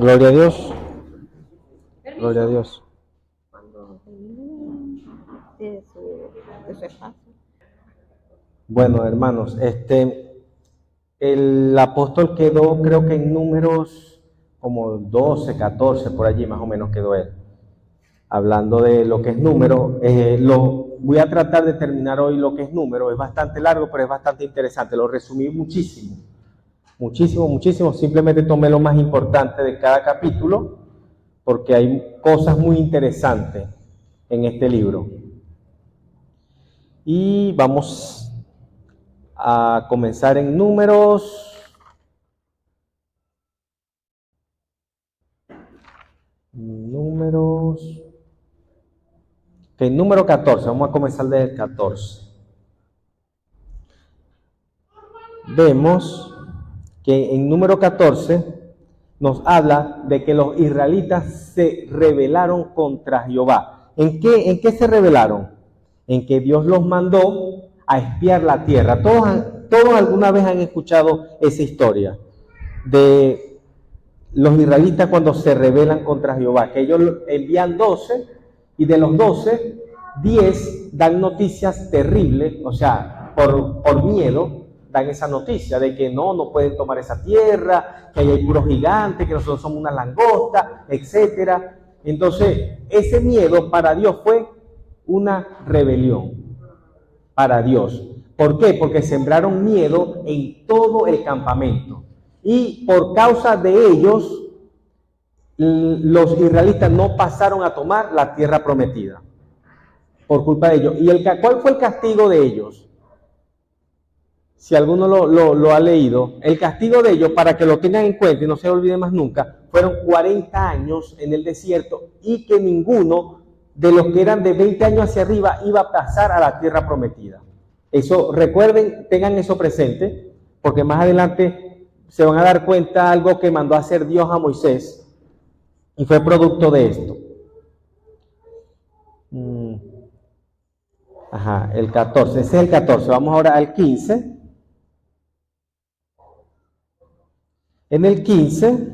Gloria a Dios. Gloria a Dios. Cuando termine de su espacio. Bueno, hermanos, el apóstol quedó, creo que en números como 12, 14, por allí más o menos quedó él. Hablando de lo que es número, voy a tratar de terminar hoy lo que es número. Es bastante largo, pero es bastante interesante. Lo resumí muchísimo. Simplemente tomé lo más importante de cada capítulo, porque hay cosas muy interesantes en este libro. Y vamos a comenzar en números. Número 14, vamos a comenzar desde el 14. Vemos que en número 14 nos habla de que los israelitas se rebelaron contra Jehová. ¿En qué se rebelaron? En que Dios los mandó a espiar la tierra. Todos alguna vez han escuchado esa historia de los israelitas cuando se rebelan contra Jehová, que ellos envían 12 y de los 12, 10 dan noticias terribles, o sea, por miedo, dan esa noticia de que no pueden tomar esa tierra, que ahí hay puros gigantes, que nosotros somos una langosta, etcétera. Entonces, ese miedo para Dios fue una rebelión para Dios. ¿Por qué? Porque sembraron miedo en todo el campamento. Y por causa de ellos, los israelitas no pasaron a tomar la tierra prometida. Por culpa de ellos. ¿Y cuál fue el castigo de ellos? Si alguno lo ha leído, el castigo de ellos, para que lo tengan en cuenta y no se olviden más nunca, fueron 40 años en el desierto y que ninguno de los que eran de 20 años hacia arriba iba a pasar a la tierra prometida. Eso, recuerden, tengan eso presente, porque más adelante se van a dar cuenta algo que mandó a hacer Dios a Moisés y fue producto de esto. El 14, ese es el 14, vamos ahora al 15. En el 15,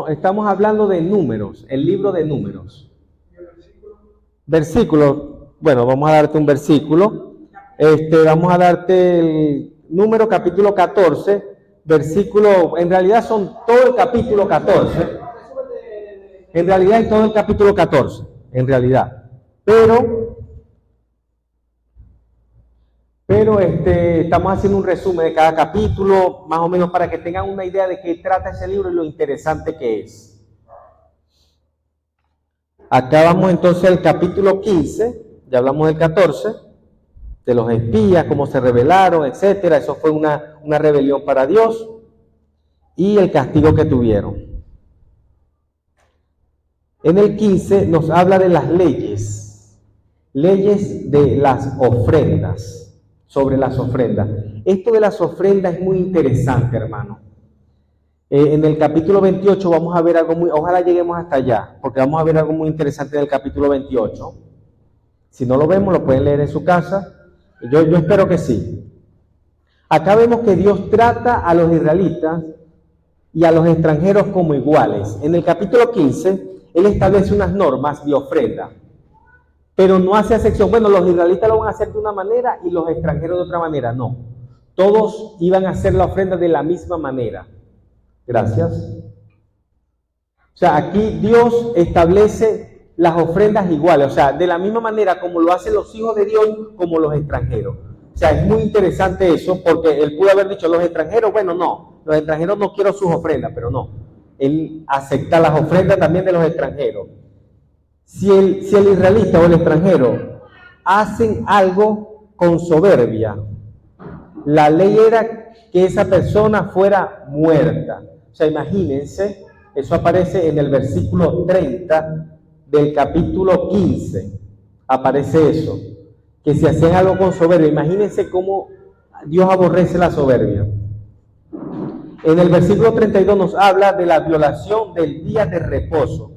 estamos hablando de números, el libro de números. Versículo, bueno, vamos a darte un versículo. Vamos a darte el número capítulo 14, versículo, en realidad son todo el capítulo 14. En realidad es todo el capítulo 14, en realidad. Pero estamos haciendo un resumen de cada capítulo, más o menos para que tengan una idea de qué trata ese libro y lo interesante que es. Acá vamos entonces al capítulo 15, ya hablamos del 14, de los espías, cómo se rebelaron, etcétera. Eso fue una rebelión para Dios y el castigo que tuvieron. En el 15 nos habla de las leyes de las ofrendas. Sobre las ofrendas. Esto de las ofrendas es muy interesante, hermano. En el capítulo 28 vamos a ver algo ojalá lleguemos hasta allá, porque vamos a ver algo muy interesante en el capítulo 28. Si no lo vemos, lo pueden leer en su casa. Yo espero que sí. Acá vemos que Dios trata a los israelitas y a los extranjeros como iguales. En el capítulo 15, Él establece unas normas de ofrenda. Pero no hace excepción. Bueno, los israelitas lo van a hacer de una manera y los extranjeros de otra manera. No. Todos iban a hacer la ofrenda de la misma manera. Gracias. O sea, aquí Dios establece las ofrendas iguales. O sea, de la misma manera como lo hacen los hijos de Dios, como los extranjeros. O sea, es muy interesante eso, porque Él pudo haber dicho, los extranjeros, bueno, no. Los extranjeros no quiero sus ofrendas, pero no. Él acepta las ofrendas también de los extranjeros. Si el israelita o el extranjero hacen algo con soberbia, la ley era que esa persona fuera muerta. O sea, imagínense, eso aparece en el versículo 30 del capítulo 15. Aparece eso, que si hacen algo con soberbia, imagínense cómo Dios aborrece la soberbia. En el versículo 32 nos habla de la violación del día de reposo.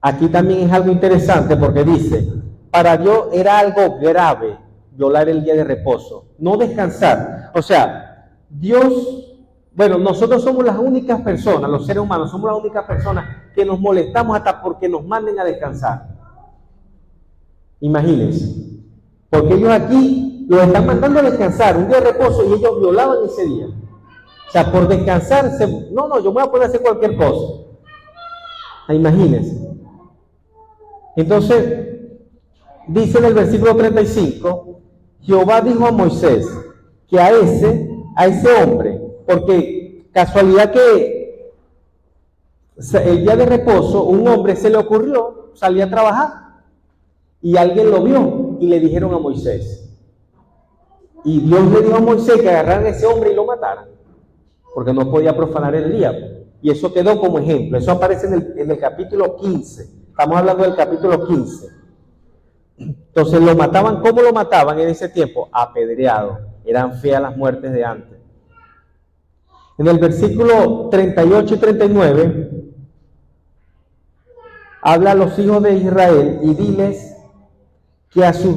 Aquí también es algo interesante porque dice, para Dios era algo grave violar el día de reposo, no descansar. O sea, Dios, bueno, nosotros somos las únicas personas, los seres humanos, somos las únicas personas que nos molestamos hasta porque nos manden a descansar. Imagínense, porque ellos aquí los están mandando a descansar, un día de reposo, y ellos violaban ese día. O sea, por descansar, no, yo me voy a poner a hacer cualquier cosa. Imagínense. Entonces, dice en el versículo 35, Jehová dijo a Moisés que a ese hombre, porque casualidad que el día de reposo, un hombre se le ocurrió salir a trabajar y alguien lo vio y le dijeron a Moisés. Y Dios le dijo a Moisés que agarraran a ese hombre y lo mataran, porque no podía profanar el día. Y eso quedó como ejemplo. Eso aparece en el capítulo 15. Estamos hablando del capítulo 15. Entonces lo mataban. ¿Cómo lo mataban en ese tiempo? Apedreado. Eran feas las muertes de antes. En el versículo 38 y 39 habla a los hijos de Israel y diles que a sus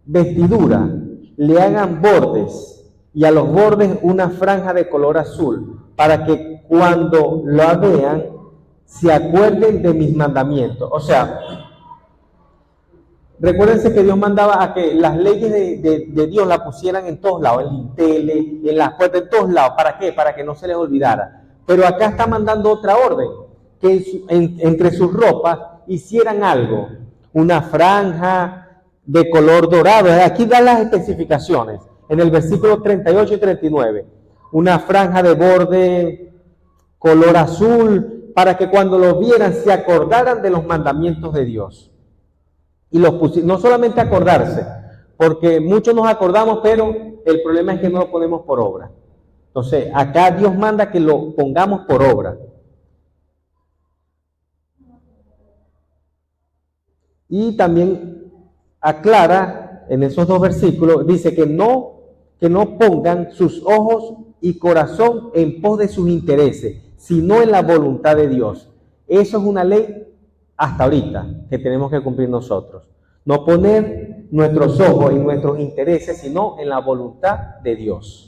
vestiduras le hagan bordes y a los bordes una franja de color azul, para que cuando lo vean se acuerden de mis mandamientos. O sea, recuérdense que Dios mandaba a que las leyes de Dios las pusieran en todos lados, en linteles, en las puertas, en todos lados. ¿Para qué? Para que no se les olvidara. Pero acá está mandando otra orden, que entre sus ropas hicieran algo, una franja de color dorado. Aquí dan las especificaciones, en el versículo 38 y 39. Una franja de borde color azul, para que cuando lo vieran se acordaran de los mandamientos de Dios. Y no solamente acordarse, porque muchos nos acordamos, pero el problema es que no lo ponemos por obra. Entonces, acá Dios manda que lo pongamos por obra. Y también aclara en esos dos versículos, dice que no pongan sus ojos y corazón en pos de sus intereses, sino en la voluntad de Dios. Eso es una ley hasta ahorita que tenemos que cumplir nosotros. No poner nuestros ojos en nuestros intereses, sino en la voluntad de Dios.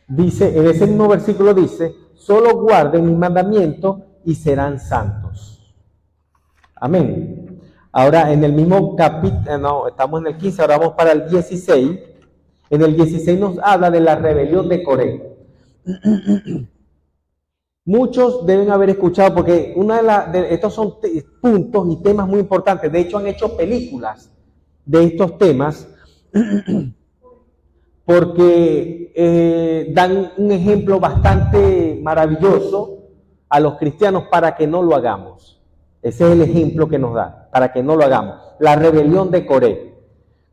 Dice, en ese mismo versículo dice, solo guarden mis mandamientos y serán santos. Amén. Ahora en el mismo capítulo, estamos en el 15, ahora vamos para el 16. En el 16 nos habla de la rebelión de Coré. Muchos deben haber escuchado, porque estos son puntos y temas muy importantes. De hecho, han hecho películas de estos temas, porque dan un ejemplo bastante maravilloso a los cristianos para que no lo hagamos. Ese es el ejemplo que nos da, para que no lo hagamos. La rebelión de Coré.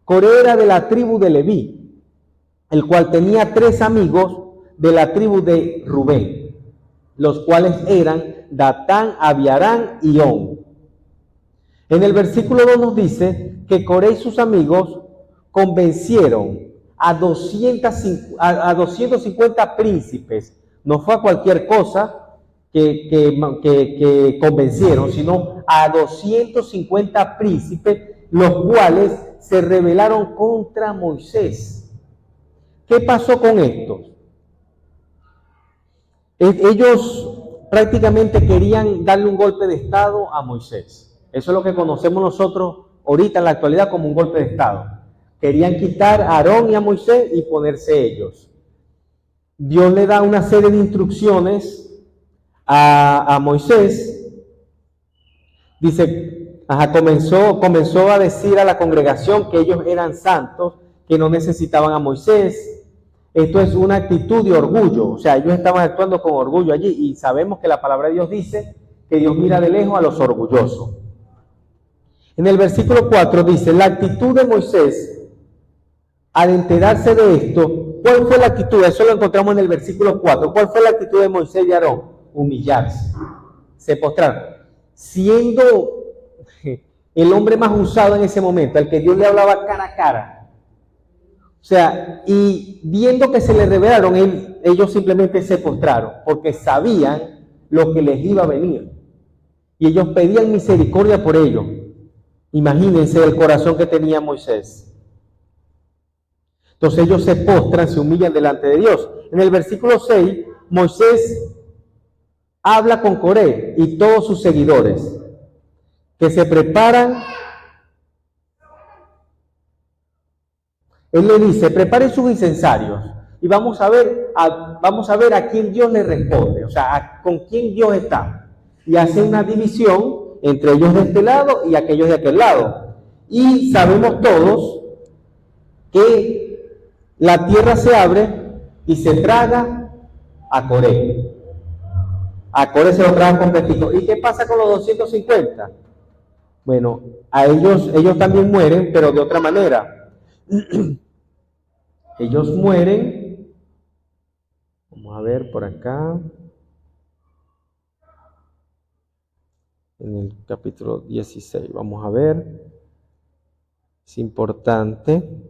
Coré era de la tribu de Leví, el cual tenía 3 amigos de la tribu de Rubén, los cuales eran Datán, Abiarán y On. En el versículo 2 nos dice que Coré y sus amigos convencieron a 250 príncipes. No fue a cualquier cosa que convencieron, sino a 250 príncipes, los cuales se rebelaron contra Moisés. ¿Qué pasó con estos? Ellos prácticamente querían darle un golpe de estado a Moisés. Eso es lo que conocemos nosotros ahorita en la actualidad como un golpe de estado. Querían quitar a Aarón y a Moisés y ponerse ellos. Dios le da una serie de instrucciones a Moisés. Dice, comenzó a decir a la congregación que ellos eran santos, que no necesitaban a Moisés. Esto es una actitud de orgullo, o sea, ellos estaban actuando con orgullo allí, y sabemos que la palabra de Dios dice que Dios mira de lejos a los orgullosos. En el versículo 4 dice, la actitud de Moisés al enterarse de esto, ¿cuál fue la actitud? Eso lo encontramos en el versículo 4. ¿Cuál fue la actitud de Moisés y Aarón? Humillarse, se postraron, siendo el hombre más usado en ese momento, al que Dios le hablaba cara a cara. O sea, y viendo que se le revelaron, ellos simplemente se postraron porque sabían lo que les iba a venir. Y ellos pedían misericordia por ellos. Imagínense el corazón que tenía Moisés. Entonces ellos se postran, se humillan delante de Dios. En el versículo 6, Moisés habla con Coré y todos sus seguidores, que se preparan. Él le dice, preparen sus incensarios y vamos a ver a quién Dios le responde, o sea, con quién Dios está. Y hace una división entre ellos de este lado y aquellos de aquel lado. Y sabemos todos que la tierra se abre y se traga a Coré. A Coré se lo tragan completito. ¿Y qué pasa con los 250? Bueno, a ellos también mueren, pero de otra manera. Ellos mueren. Vamos a ver por acá. En el capítulo 16. Vamos a ver. Es importante.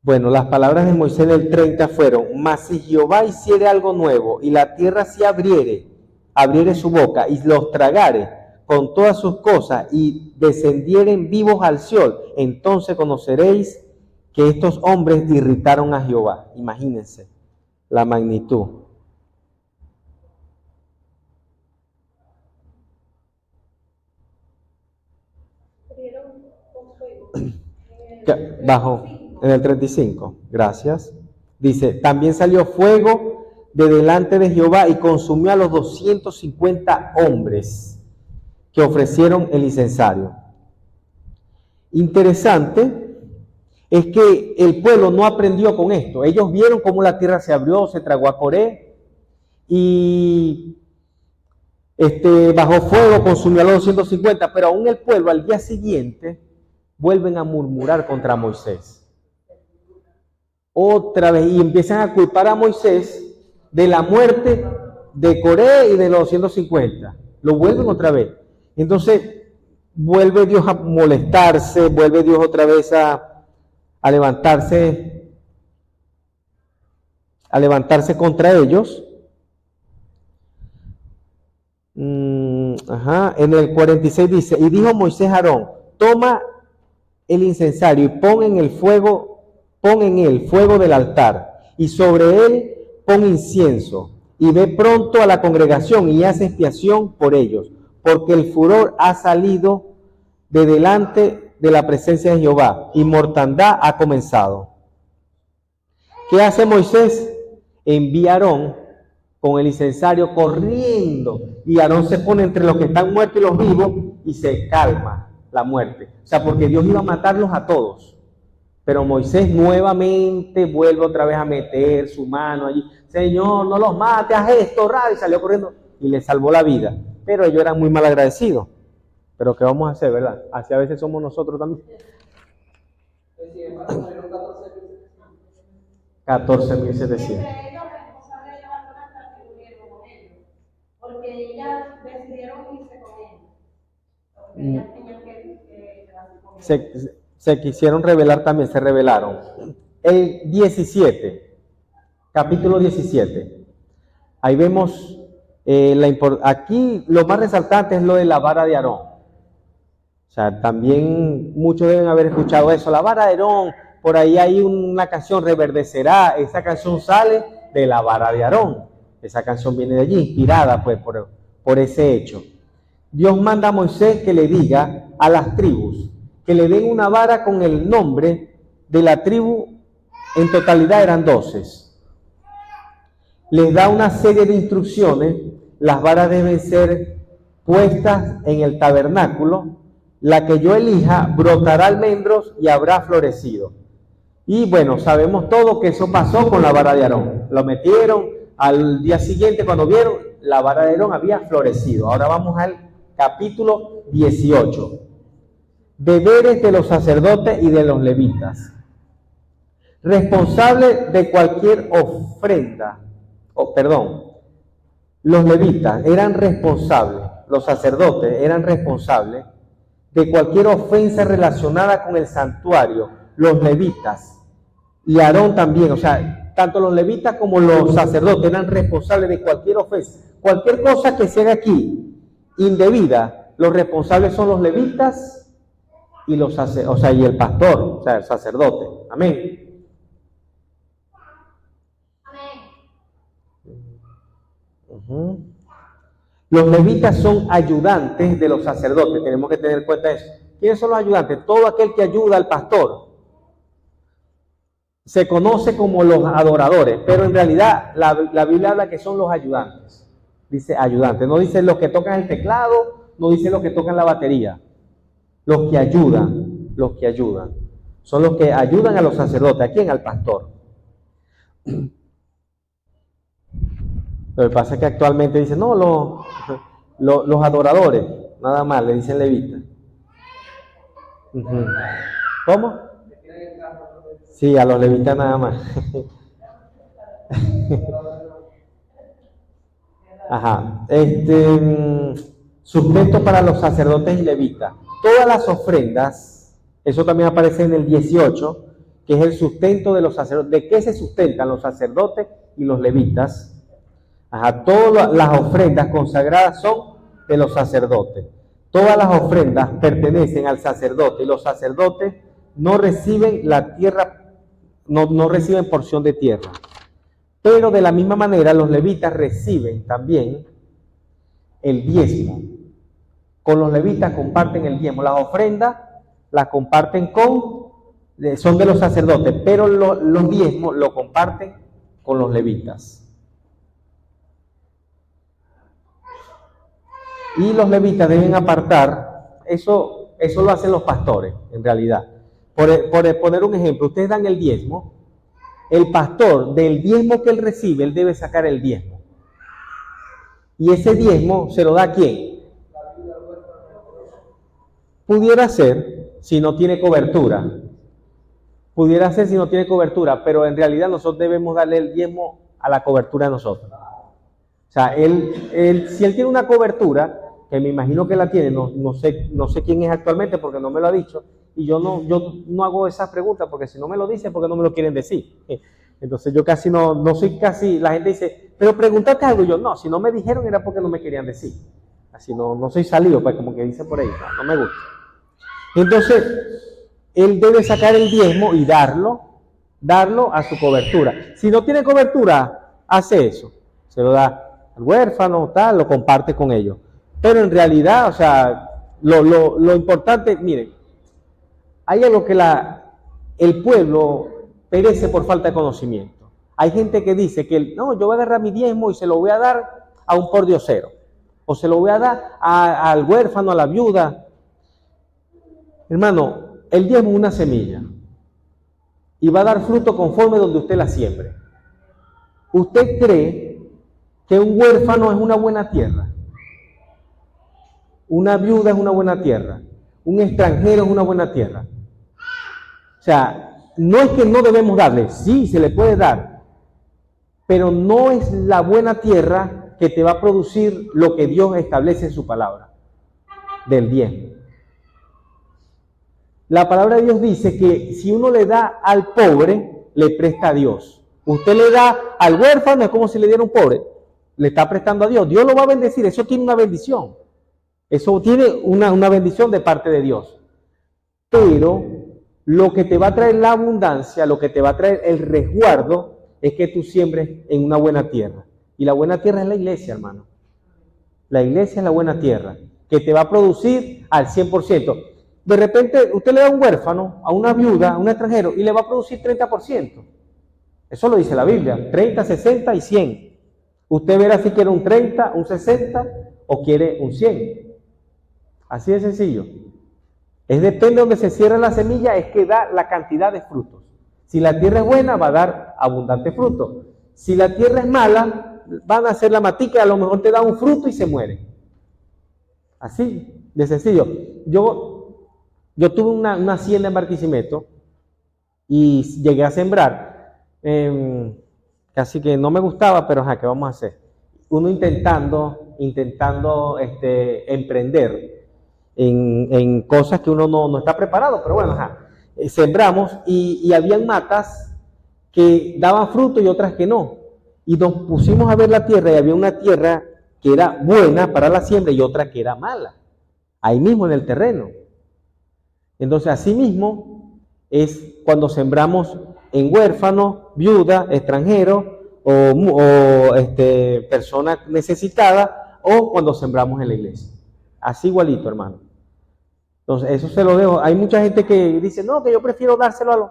Bueno, las palabras de Moisés en el 30 fueron: mas si Jehová hiciere algo nuevo, y la tierra se abriere su boca, y los tragare con todas sus cosas, y descendieren vivos al Seol, entonces conoceréis que estos hombres irritaron a Jehová. Imagínense la magnitud. Bajo en el 35, gracias. Dice, también salió fuego de delante de Jehová y consumió a los 250 hombres que ofrecieron el incensario. Interesante es que el pueblo no aprendió con esto. Ellos vieron cómo la tierra se abrió, se tragó a Coré y bajó fuego, consumió a los 250, pero aún el pueblo al día siguiente vuelven a murmurar contra Moisés. Otra vez, y empiezan a culpar a Moisés de la muerte de Coré y de los 250. Lo vuelven otra vez. Entonces, vuelve Dios a molestarse, vuelve Dios otra vez a levantarse contra ellos. En el 46 dice, y dijo Moisés a Aarón, toma el incensario y pon en él fuego del altar, y sobre él pon incienso, y ve pronto a la congregación y haz expiación por ellos, porque el furor ha salido de delante de la presencia de Jehová, y mortandad ha comenzado. ¿Qué hace Moisés? Envía a Aarón con el incensario corriendo, y Aarón se pone entre los que están muertos y los vivos, y se calma la muerte. O sea, porque Dios iba a matarlos a todos. Pero Moisés nuevamente vuelve otra vez a meter su mano allí. Señor, no los mates, haz esto, y salió corriendo y le salvó la vida. Pero ellos eran muy mal agradecidos. Pero ¿qué vamos a hacer, verdad? Así a veces somos nosotros también. 14.700. Porque ellas decidieron irse con ellos. Se quisieron rebelar también, se rebelaron. El 17, capítulo 17. Ahí vemos, aquí lo más resaltante es lo de la vara de Aarón. O sea, también muchos deben haber escuchado eso, la vara de Aarón. Por ahí hay una canción, Reverdecerá. Esa canción sale de la vara de Aarón. Esa canción viene de allí, inspirada pues por ese hecho. Dios manda a Moisés que le diga a las tribus que le den una vara con el nombre de la tribu. En totalidad eran 12. Les da una serie de instrucciones. Las varas deben ser puestas en el tabernáculo. La que yo elija brotará almendros y habrá florecido. Y bueno, sabemos todo que eso pasó con la vara de Aarón. Lo metieron, al día siguiente cuando vieron, la vara de Aarón había florecido. Ahora vamos al capítulo 18. Deberes de los sacerdotes y de los levitas. Responsable de cualquier ofrenda, los levitas eran responsables, los sacerdotes eran responsables de cualquier ofensa relacionada con el santuario, los levitas y Aarón también, o sea, tanto los levitas como los sacerdotes eran responsables de cualquier ofensa, cualquier cosa que se haga aquí indebida, los responsables son los levitas y y el pastor, o sea, el sacerdote. Amén. Uh-huh. Los levitas son ayudantes de los sacerdotes, tenemos que tener en cuenta eso. ¿Quiénes son los ayudantes? Todo aquel que ayuda al pastor. Se conoce como los adoradores, pero en realidad la Biblia habla que son los ayudantes. Dice ayudantes, no dice los que tocan el teclado, no dice los que tocan la batería. Los que ayudan, son los que ayudan a los sacerdotes. ¿A quién? Al pastor. Lo que pasa es que actualmente dicen, no, los adoradores, nada más, le dicen levitas. ¿Cómo? Sí, a los levitas nada más. Ajá. Sustento para los sacerdotes y levitas. Todas las ofrendas, eso también aparece en el 18, que es el sustento de los sacerdotes. ¿De qué se sustentan los sacerdotes y los levitas? Ajá, todas las ofrendas consagradas son de los sacerdotes. Todas las ofrendas pertenecen al sacerdote y los sacerdotes no reciben la tierra, no reciben porción de tierra. Pero de la misma manera los levitas reciben también el diezmo. Con los levitas comparten el diezmo. Las ofrendas las comparten son de los sacerdotes, pero los diezmos lo comparten con los levitas. Y los levitas deben apartar, eso lo hacen los pastores, en realidad. Por poner un ejemplo, ustedes dan el diezmo, el pastor del diezmo que él recibe, él debe sacar el diezmo. Y ese diezmo se lo da ¿a quién? Pudiera ser, si no tiene cobertura. Pudiera ser si no tiene cobertura, pero en realidad nosotros debemos darle el diezmo a la cobertura de nosotros. O sea, si él tiene una cobertura, que me imagino que la tiene, no sé quién es actualmente porque no me lo ha dicho, y yo no hago esas preguntas porque si no me lo dicen, porque no me lo quieren decir. Entonces yo casi no soy casi, la gente dice, pero preguntaste algo, y yo no, si no me dijeron era porque no me querían decir. Así no soy salido, pues como que dicen por ahí, no me gusta. Entonces, él debe sacar el diezmo y darlo a su cobertura. Si no tiene cobertura, hace eso, se lo da al huérfano, tal, lo comparte con ellos. Pero en realidad, o sea, lo importante, miren, hay algo que el pueblo perece por falta de conocimiento. Hay gente que dice que, no, yo voy a agarrar mi diezmo y se lo voy a dar a un pordiosero, o se lo voy a dar al huérfano, a la viuda. Hermano, el diezmo es una semilla y va a dar fruto conforme donde usted la siembre. ¿Usted cree que un huérfano es una buena tierra? Una viuda es una buena tierra. Un extranjero es una buena tierra. O sea, no es que no debemos darle, sí, se le puede dar, pero no es la buena tierra que te va a producir lo que Dios establece en su palabra, del diezmo. La palabra de Dios dice que si uno le da al pobre, le presta a Dios. Usted le da al huérfano, es como si le diera a un pobre, le está prestando a Dios. Dios lo va a bendecir, eso tiene una bendición. Eso tiene una bendición de parte de Dios. Pero lo que te va a traer la abundancia, lo que te va a traer el resguardo, es que tú siembres en una buena tierra. Y la buena tierra es la iglesia, hermano. La iglesia es la buena tierra, que te va a producir al 100%. De repente, usted le da a un huérfano, a una viuda, a un extranjero, y le va a producir 30%. Eso lo dice la Biblia, 30, 60 y 100. Usted verá si quiere un 30, un 60 o quiere un 100. Así de sencillo. Depende de donde se cierra la semilla, es que da la cantidad de frutos. Si la tierra es buena, va a dar abundante fruto. Si la tierra es mala, van a hacer la matica, a lo mejor te da un fruto y se muere. Así de sencillo. Yo tuve una hacienda en Barquisimeto y llegué a sembrar. Casi que no me gustaba, pero ¿qué vamos a hacer? Uno intentando emprender en cosas que uno no está preparado, pero bueno, sembramos y habían matas que daban fruto y otras que no. Y nos pusimos a ver la tierra y había una tierra que era buena para la siembra y otra que era mala, ahí mismo en el terreno. Entonces, así mismo es cuando sembramos en huérfano, viuda, extranjero o persona necesitada, o cuando sembramos en la iglesia. Así igualito, hermano. Entonces, eso se lo dejo. Hay mucha gente que dice, no, que yo prefiero dárselo a los...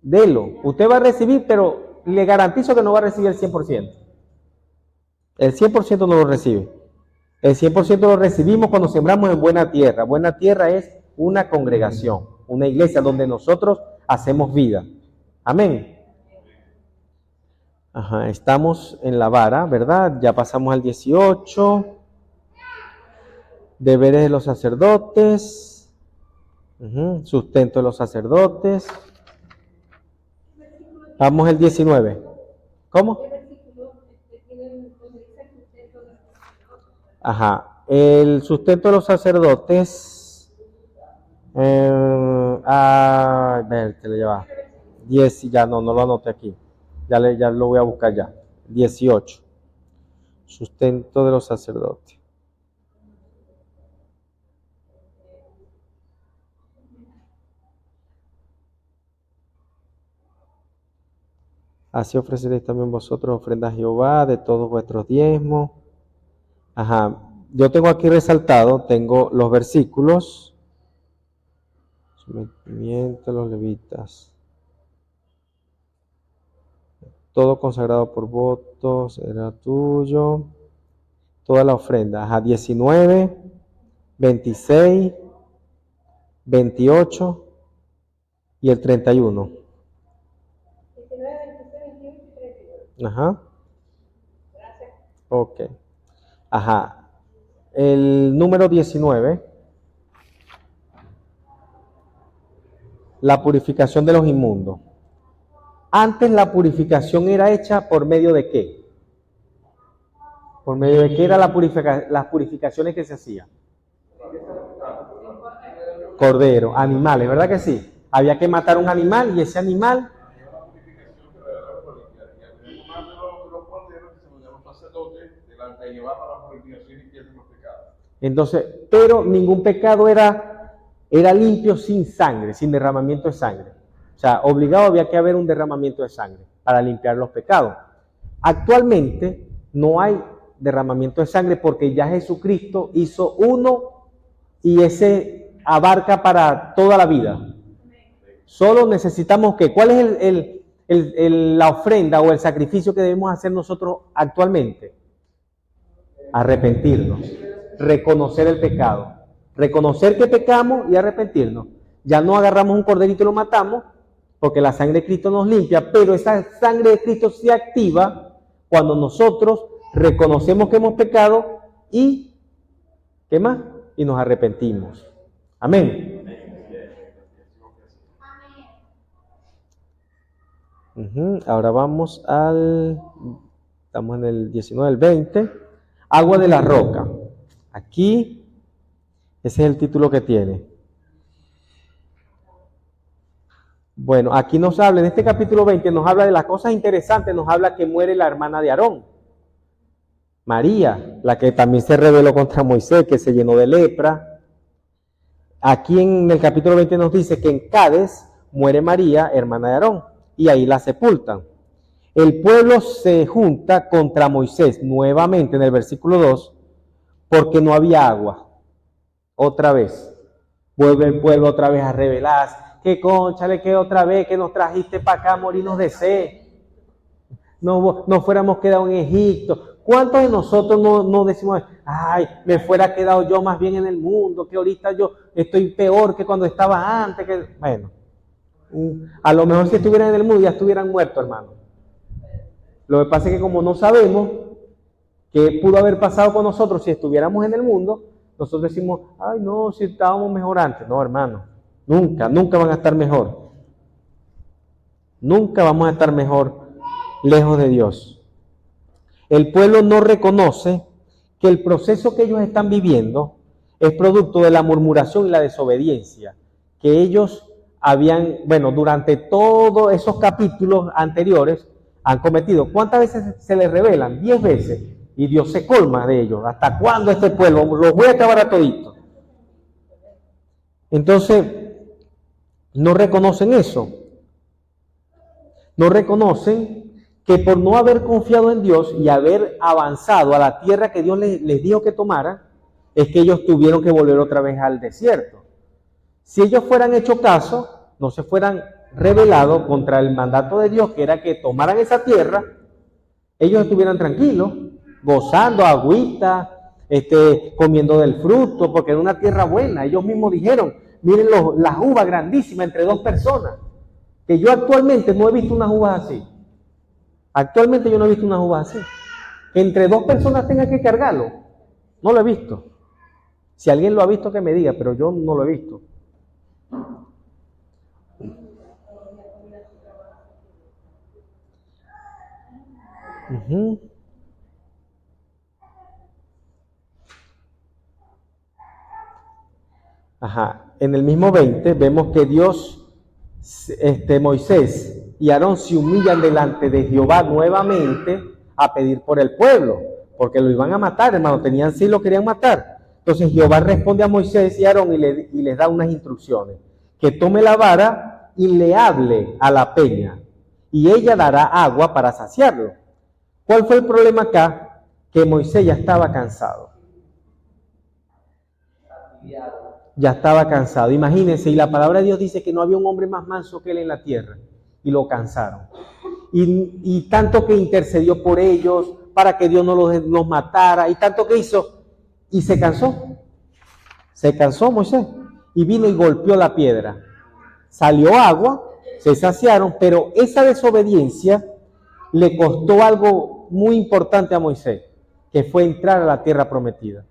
Delo. Usted va a recibir, pero le garantizo que no va a recibir el 100%. El 100% no lo recibe. El 100% lo recibimos cuando sembramos en buena tierra. Buena tierra es una congregación, una iglesia donde nosotros hacemos vida. Amén. Estamos en la vara, ¿verdad? Ya pasamos al 18. Deberes de los sacerdotes. Sustento de los sacerdotes. Vamos al 19. ¿Cómo? El sustento de los sacerdotes. Te lo lleva. 10, ya no lo anoté aquí. Ya lo voy a buscar ya. 18. Sustento de los sacerdotes. Así ofreceréis también vosotros ofrendas a Jehová de todos vuestros diezmos. Yo tengo aquí resaltado, tengo los versículos. Sometimiento a los levitas. Todo consagrado por votos era tuyo. Toda la ofrenda. 19, 26, 28 y el 31. 19, 26, 28 y 31. Gracias. Ok. El número 19. La purificación de los inmundos. Antes la purificación era hecha por medio de ¿qué? ¿Por medio de qué eran las purificaciones que se hacían? Cordero, animales, ¿verdad que sí? Había que matar un animal y ese animal... Entonces, pero ningún pecado era limpio sin sangre, sin derramamiento de sangre. O sea, obligado había que haber un derramamiento de sangre para limpiar los pecados. Actualmente no hay derramamiento de sangre porque ya Jesucristo hizo uno y ese abarca para toda la vida. Solo necesitamos que, ¿cuál es la ofrenda o el sacrificio que debemos hacer nosotros actualmente? Arrepentirnos, reconocer el pecado, reconocer que pecamos y arrepentirnos. Ya no agarramos un corderito y lo matamos, porque la sangre de Cristo nos limpia, pero esa sangre de Cristo se activa cuando nosotros reconocemos que hemos pecado y, ¿qué más? Y nos arrepentimos. Amén. Ahora vamos estamos en el 19, el 20. Agua de la roca. Aquí, ese es el título que tiene. Bueno, aquí nos habla, en este capítulo 20, nos habla de las cosas interesantes, nos habla que muere la hermana de Aarón, María, la que también se rebeló contra Moisés, que se llenó de lepra. Aquí en el capítulo 20 nos dice que en Cades muere María, hermana de Aarón, y ahí la sepultan. El pueblo se junta contra Moisés nuevamente en el versículo 2, porque no había agua. Otra vez, vuelve el pueblo otra vez a rebelarse. Que cónchale, que otra vez que nos trajiste para acá a morirnos de sed. No fuéramos quedado en Egipto. ¿Cuántos de nosotros no decimos, ay, me fuera quedado yo más bien en el mundo, que ahorita yo estoy peor que cuando estaba antes? Bueno, a lo mejor si estuvieran en el mundo ya estuvieran muertos, hermano. Lo que pasa es que como no sabemos qué pudo haber pasado con nosotros si estuviéramos en el mundo, nosotros decimos, ay, no, si estábamos mejor antes. No, hermano. Nunca van a estar mejor. Nunca vamos a estar mejor lejos de Dios. El pueblo no reconoce que el proceso que ellos están viviendo es producto de la murmuración y la desobediencia que ellos habían, bueno, durante todos esos capítulos anteriores han cometido. ¿Cuántas veces se les revelan? 10 veces. Y Dios se colma de ellos. ¿Hasta cuándo este pueblo? Los voy a acabar a toditos. Entonces, no reconocen eso. No reconocen que por no haber confiado en Dios y haber avanzado a la tierra que Dios les dijo que tomaran, es que ellos tuvieron que volver otra vez al desierto. Si ellos fueran hecho caso, no se fueran rebelado contra el mandato de Dios, que era que tomaran esa tierra, ellos estuvieran tranquilos, gozando agüita, comiendo del fruto, porque era una tierra buena. Ellos mismos dijeron, miren las uvas grandísimas entre 2 personas, que yo actualmente no he visto unas uvas así. Actualmente yo no he visto unas uvas así. Que entre 2 personas tengan que cargarlo. No lo he visto. Si alguien lo ha visto que me diga, pero yo no lo he visto. Ajá. En el mismo 20 vemos que Dios, Moisés y Aarón se humillan delante de Jehová nuevamente a pedir por el pueblo, porque lo iban a matar, hermano, sí lo querían matar. Entonces Jehová responde a Moisés y a Aarón y les da unas instrucciones, que tome la vara y le hable a la peña, y ella dará agua para saciarlo. ¿Cuál fue el problema acá? Que Moisés ya estaba cansado. Ya estaba cansado. Imagínense, y la palabra de Dios dice que no había un hombre más manso que él en la tierra, y lo cansaron. Y tanto que intercedió por ellos, para que Dios no los matara, y tanto que hizo, y se cansó. Se cansó Moisés, y vino y golpeó la piedra. Salió agua, se saciaron, pero esa desobediencia le costó algo muy importante a Moisés, que fue entrar a la tierra prometida.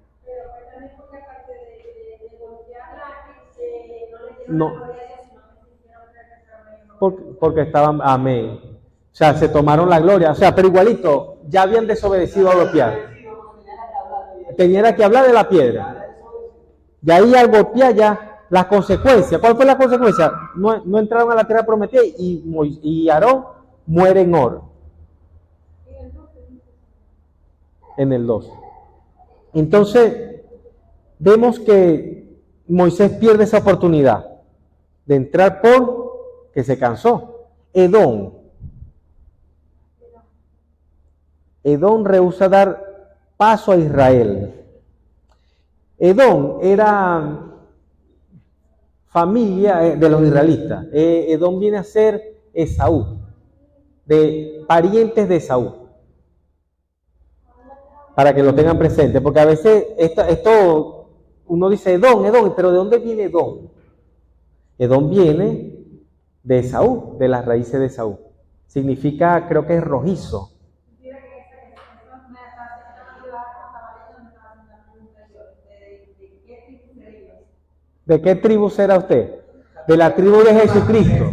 No, porque estaban, amén. O sea, se tomaron la gloria. O sea, pero igualito, ya habían desobedecido a golpear. Tenían que hablar de la piedra. Y ahí al golpear ya, las consecuencias. ¿Cuál fue la consecuencia? No entraron a la tierra prometida y Aarón muere en Hor. En el 2. Entonces, vemos que Moisés pierde esa oportunidad de entrar porque se cansó. Edom rehúsa dar paso a Israel. Edom era familia de los israelitas. Edom viene a ser Esaú, de parientes de Esaú, para que lo tengan presente, porque a veces esto uno dice Edom, pero ¿de dónde viene Edom? Edom viene de Esaú, de las raíces de Esaú. Significa, creo que es rojizo. ¿De qué tribu será usted? De la tribu de Jesucristo.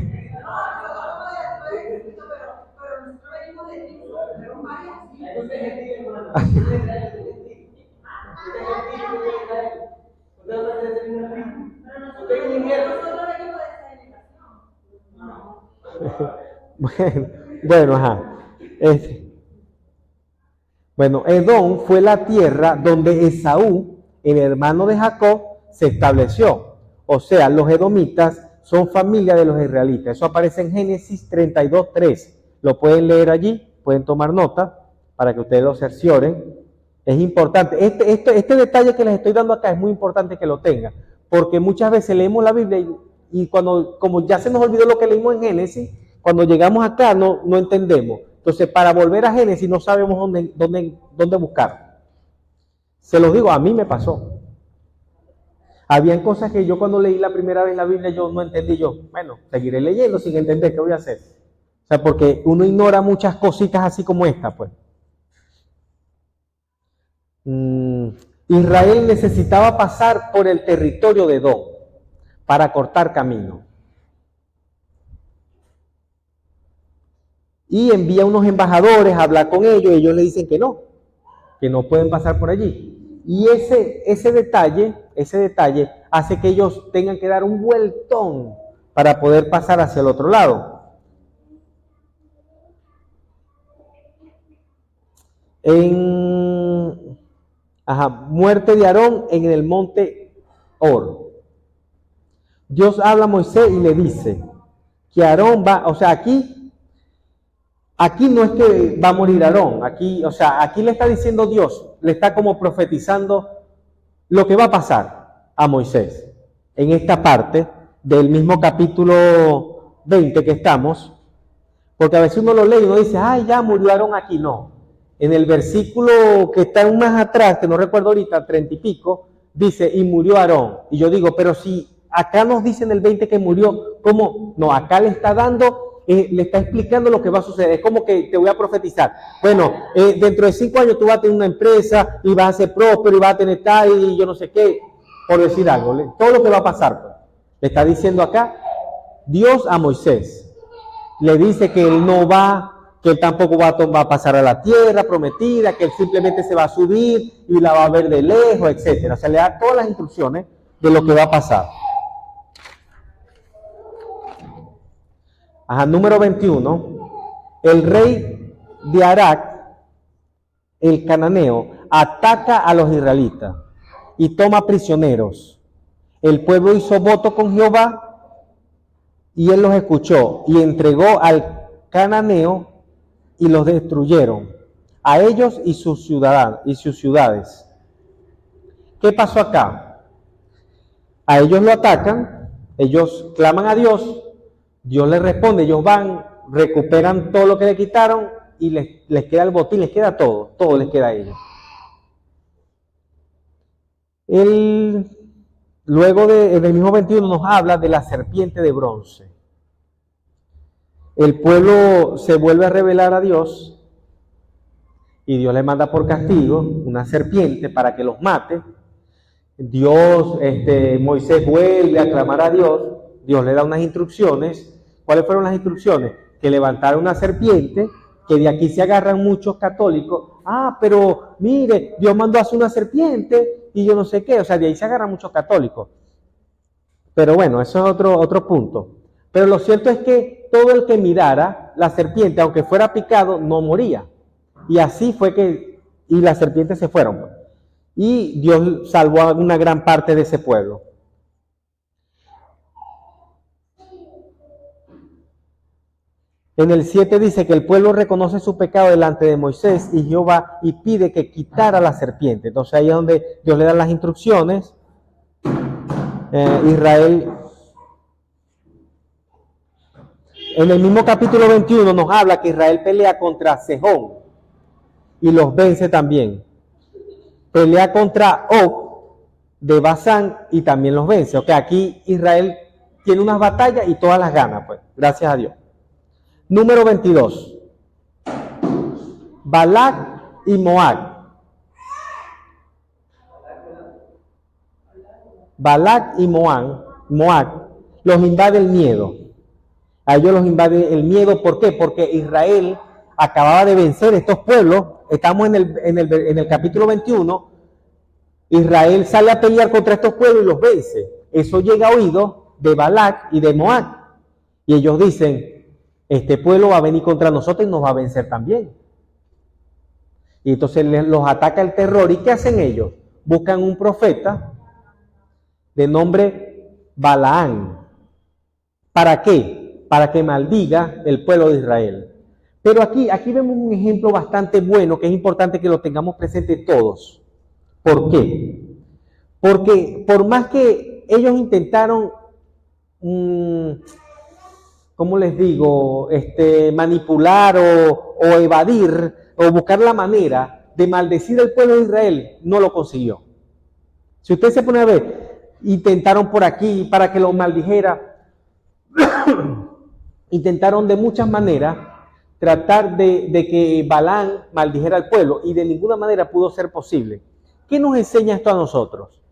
Bueno, ajá. Bueno, Edom fue la tierra donde Esaú, el hermano de Jacob, se estableció. O sea, los edomitas son familia de los israelitas. Eso aparece en Génesis 32:3. Lo pueden leer allí, pueden tomar nota para que ustedes lo cercioren. Es importante. Este detalle que les estoy dando acá es muy importante que lo tengan, porque muchas veces leemos la Biblia y como ya se nos olvidó lo que leímos en Génesis, cuando llegamos acá no entendemos. Entonces, para volver a Génesis no sabemos dónde buscar. Se los digo, a mí me pasó. Habían cosas que yo cuando leí la primera vez la Biblia yo no entendí. Bueno, seguiré leyendo sin entender qué voy a hacer. O sea, porque uno ignora muchas cositas así como esta, pues. Israel necesitaba pasar por el territorio de Edom para cortar camino. y envía unos embajadores a hablar con ellos, y ellos le dicen que no pueden pasar por allí. Y ese detalle hace que ellos tengan que dar un vueltón para poder pasar hacia el otro lado. Muerte de Aarón en el monte Hor. Dios habla a Moisés y le dice que Aarón va, o sea, aquí no es que va a morir Aarón, aquí le está diciendo Dios, le está como profetizando lo que va a pasar a Moisés. En esta parte del mismo capítulo 20 que estamos, porque a veces uno lo lee y uno dice, ay, ya murió Aarón aquí, no. En el versículo que está más atrás, que no recuerdo ahorita, 30 y pico, dice, y murió Aarón. Y yo digo, pero si acá nos dice en el 20 que murió, ¿cómo? No, acá le está dando, le está explicando lo que va a suceder. Es como que te voy a profetizar. Bueno, dentro de 5 años tú vas a tener una empresa y vas a ser próspero y vas a tener tal y yo no sé qué, por decir algo. Todo lo que va a pasar. Pues. Le está diciendo acá Dios a Moisés. Le dice que él no va, que él tampoco va a pasar a la tierra prometida, que él simplemente se va a subir y la va a ver de lejos, etc. O sea, le da todas las instrucciones de lo que va a pasar. Número 21. El rey de Arac, el cananeo, ataca a los israelitas y toma prisioneros. El pueblo hizo voto con Jehová y él los escuchó y entregó al cananeo y los destruyeron, a ellos y sus ciudades. ¿Qué pasó acá? A ellos lo atacan, ellos claman a Dios, Dios les responde, ellos van, recuperan todo lo que le quitaron y les queda el botín, les queda todo les queda a ellos. Luego en el mismo 21 nos habla de la serpiente de bronce. El pueblo se vuelve a rebelar a Dios y Dios le manda por castigo una serpiente para que los mate. Moisés vuelve a clamar a Dios, Dios le da unas instrucciones. ¿Cuáles fueron las instrucciones? Que levantara una serpiente, que de aquí se agarran muchos católicos. Pero mire, Dios mandó a hacer una serpiente y yo no sé qué, o sea, de ahí se agarran muchos católicos. Pero bueno, eso es otro punto. Pero lo cierto es que todo el que mirara la serpiente, aunque fuera picado, no moría. Y así fue y las serpientes se fueron. Pues. Y Dios salvó a una gran parte de ese pueblo. En el 7 dice que el pueblo reconoce su pecado delante de Moisés y Jehová y pide que quitara la serpiente. Entonces ahí es donde Dios le da las instrucciones. Israel, en el mismo capítulo 21 nos habla que Israel pelea contra Sejón y los vence también. Pelea contra Og de Basán y también los vence. O sea, aquí Israel tiene unas batallas y todas las gana, pues, gracias a Dios. Número 22. Balac y Moab. Balac y Moab los invade el miedo. A ellos los invade el miedo. ¿Por qué? Porque Israel acababa de vencer estos pueblos. Estamos en el capítulo 21. Israel sale a pelear contra estos pueblos y los vence. Eso llega a oídos de Balac y de Moab. Y ellos dicen, este pueblo va a venir contra nosotros y nos va a vencer también. Y entonces los ataca el terror. ¿Y qué hacen ellos? Buscan un profeta de nombre Balaán. ¿Para qué? Para que maldiga el pueblo de Israel. Pero aquí vemos un ejemplo bastante bueno que es importante que lo tengamos presente todos. ¿Por qué? Porque por más que ellos intentaron, ¿cómo les digo? Manipular o evadir o buscar la manera de maldecir al pueblo de Israel, no lo consiguió. Si usted se pone a ver, intentaron por aquí para que lo maldijera, intentaron de muchas maneras tratar de que Balaam maldijera al pueblo y de ninguna manera pudo ser posible. ¿Qué nos enseña esto a nosotros?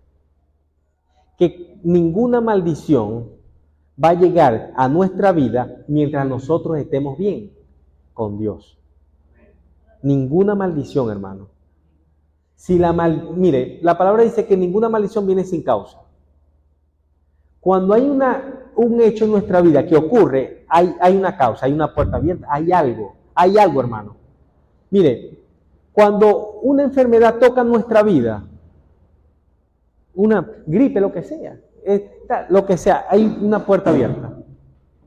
Que ninguna maldición va a llegar a nuestra vida mientras nosotros estemos bien. con Dios. Ninguna maldición, hermano. Mire, la palabra dice que ninguna maldición viene sin causa. Cuando hay un hecho en nuestra vida que ocurre, hay una causa, hay una puerta abierta, hay algo, hermano. Mire, cuando una enfermedad toca nuestra vida, una gripe, lo que sea, hay una puerta abierta.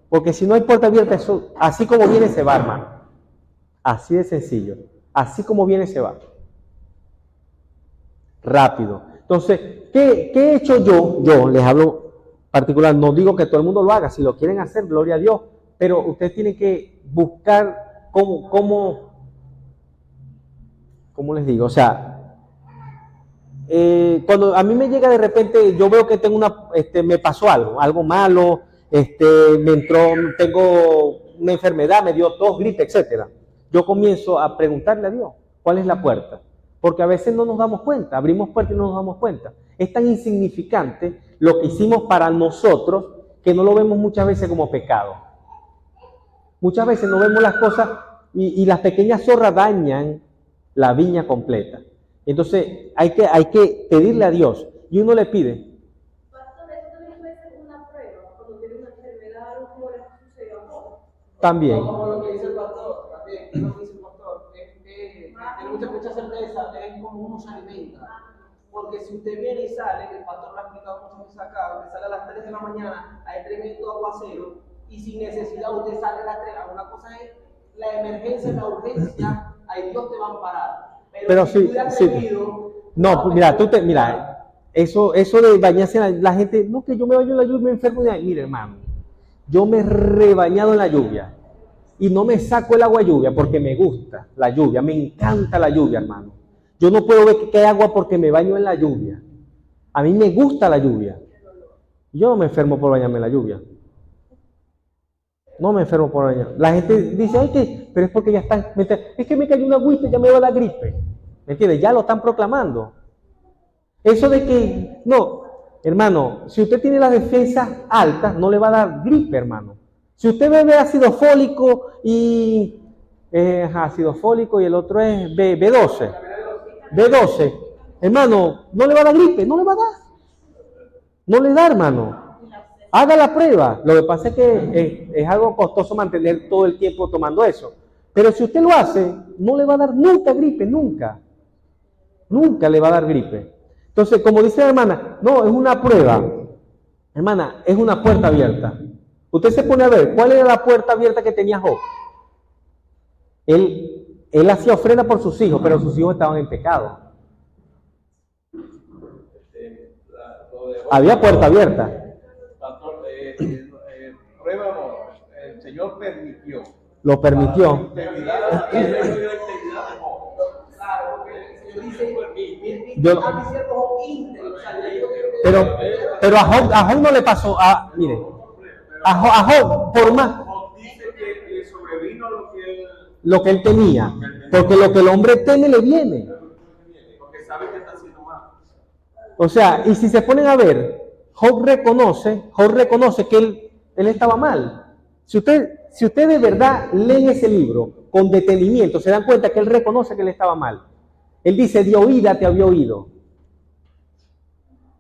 Porque si no hay puerta abierta, eso, así como viene, se va, hermano. Así de sencillo. Así como viene, se va. Rápido. Entonces, ¿qué he hecho yo? Yo les hablo particular, no digo que todo el mundo lo haga, si lo quieren hacer, gloria a Dios, pero usted tiene que buscar cómo les digo, o sea, cuando a mí me llega de repente, yo veo que tengo me pasó algo malo, tengo una enfermedad, me dio tos, gripe, etcétera. Yo comienzo a preguntarle a Dios, ¿cuál es la puerta? Porque a veces no nos damos cuenta, abrimos puertas y no nos damos cuenta. Es tan insignificante lo que hicimos para nosotros que no lo vemos muchas veces como pecado. Muchas veces no vemos las cosas y las pequeñas zorras dañan la viña completa. Entonces hay que pedirle a Dios y uno le pide. Pastor, eso también puede ser una prueba cuando tiene una enfermedad o como le sucede a todos. También. Como lo que dice el pastor, también, lo que dice el pastor, tiene mucha certeza, es como uno se alimenta. Porque si usted viene y sale, el pastor lo ha explicado muchas veces acá, usted sale a las 3 de la mañana, hay tremendo aguacero, y sin necesidad usted sale a las 3. Una cosa es la emergencia, la urgencia, ahí Dios te va a amparar. Pero si sí. No, mira, eso de bañarse, la gente, no, que yo me baño en la lluvia y me enfermo. Mire, hermano, yo me he rebañado en la lluvia y no me saco el agua de lluvia porque me gusta la lluvia, me encanta la lluvia, hermano. Yo no puedo ver que hay agua porque me baño en la lluvia. A mí me gusta la lluvia. Yo no me enfermo por bañarme en la lluvia. No me enfermo por bañar. La gente dice, ay, pero es porque ya están, es que me cayó una agüita y ya me va la gripe. ¿Me entiendes? Ya lo están proclamando. Eso de que, no, hermano, si usted tiene las defensas altas, no le va a dar gripe, hermano. Si usted bebe ácido fólico y el otro es B12, hermano, no le va a dar gripe, no le va a dar. No le da, hermano. Haga la prueba. Lo que pasa es que es algo costoso mantener todo el tiempo tomando eso. Pero si usted lo hace, no le va a dar nunca gripe, nunca. Nunca le va a dar gripe. Entonces, como dice la hermana, no, es una prueba. Hermana, es una puerta abierta. Usted se pone a ver, ¿cuál era la puerta abierta que tenía Job? Él hacía ofrenda por sus hijos, pero sus hijos estaban en pecado. Había puerta abierta. Pastor, prueba no, el Señor permitió. Lo permitió. Pero a Job no le pasó. Mire, a Job, por más. Job dice que le sobrevino lo que él tenía. Porque lo que el hombre teme le viene. porque sabe que está haciendo mal. O sea, y si se ponen a ver, Job reconoce que él estaba mal. Si usted de verdad lee ese libro con detenimiento, se dan cuenta que él reconoce que él estaba mal. Él dice, de oída te había oído.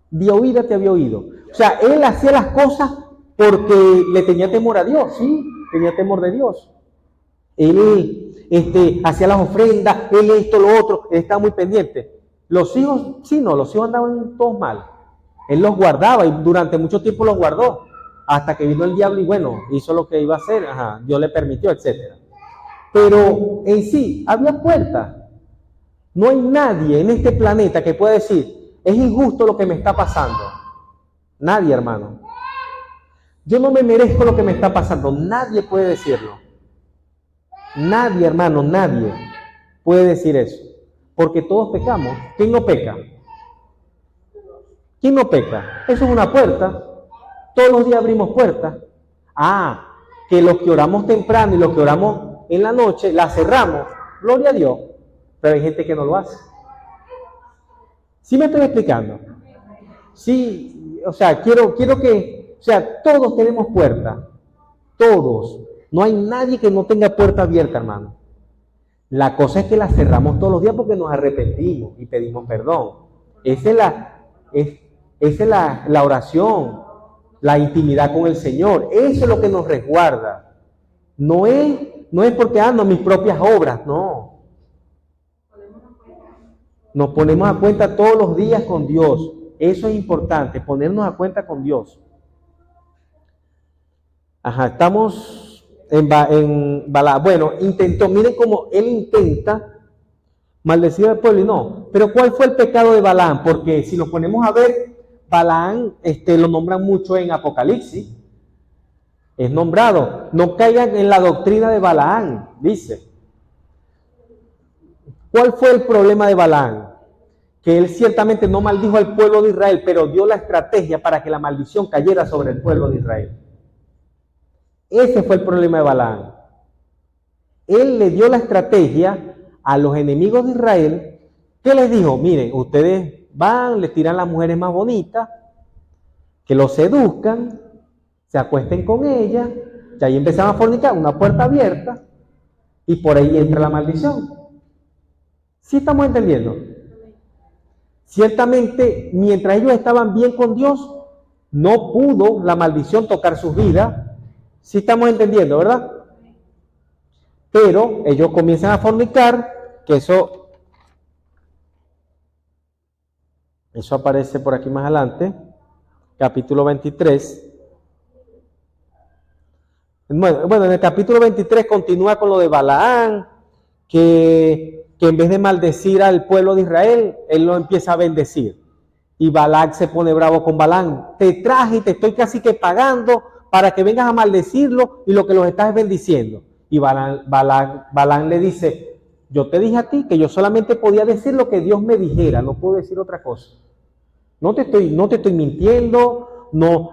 De oída te había oído. O sea, él hacía las cosas porque le tenía temor a Dios, ¿sí? Tenía temor de Dios. Él hacía las ofrendas, él esto, lo otro, él estaba muy pendiente. Los hijos, sí, no, los hijos andaban todos mal. Él los guardaba y durante mucho tiempo los guardó. Hasta que vino el diablo y bueno, hizo lo que iba a hacer, Dios le permitió, etc. Pero en sí, había puertas. No hay nadie en este planeta que pueda decir, es injusto lo que me está pasando. Nadie, hermano. Yo no me merezco lo que me está pasando. Nadie puede decirlo. Nadie, hermano, nadie puede decir eso. Porque todos pecamos. ¿Quién no peca? ¿Quién no peca? Eso es una puerta. Todos los días abrimos puertas. Que los que oramos temprano y los que oramos en la noche, la cerramos. Gloria a Dios. Pero hay gente que no lo hace. ¿Sí me estoy explicando? Sí, o sea, quiero que, o sea, todos tenemos puertas. Todos. No hay nadie que no tenga puerta abierta, hermano. La cosa es que la cerramos todos los días porque nos arrepentimos y pedimos perdón. Esa es la oración, la intimidad con el Señor. Eso es lo que nos resguarda. No es porque ando mis propias obras, no. Nos ponemos a cuenta todos los días con Dios. Eso es importante, ponernos a cuenta con Dios. Ajá, estamos en Balaam. Bueno, miren cómo él intenta maldecir al pueblo y no. Pero ¿cuál fue el pecado de Balaam? Porque si nos ponemos a ver, Balaam lo nombran mucho en Apocalipsis. Es nombrado. No caigan en la doctrina de Balaam, dice. ¿Cuál fue el problema de Balaam? Que él ciertamente no maldijo al pueblo de Israel, pero dio la estrategia para que la maldición cayera sobre el pueblo de Israel. Ese fue el problema de Balaam. Él le dio la estrategia a los enemigos de Israel, que les dijo, miren, ustedes van, les tiran las mujeres más bonitas, que los seduzcan, se acuesten con ellas, y ahí empezaron a fornicar, una puerta abierta, y por ahí entra la maldición. ¿Sí estamos entendiendo? Ciertamente, mientras ellos estaban bien con Dios, no pudo la maldición tocar sus vidas. Sí estamos entendiendo, ¿verdad? Pero ellos comienzan a fornicar, que eso aparece por aquí más adelante, capítulo 23. Bueno, en el capítulo 23 continúa con lo de Balaam, que en vez de maldecir al pueblo de Israel, él lo empieza a bendecir. Y Balac se pone bravo con Balaam. Te traje y te estoy casi que pagando para que vengas a maldecirlo y lo que los estás bendiciendo. Y Balaam le dice, yo te dije a ti que yo solamente podía decir lo que Dios me dijera, no puedo decir otra cosa. No te estoy mintiendo, no,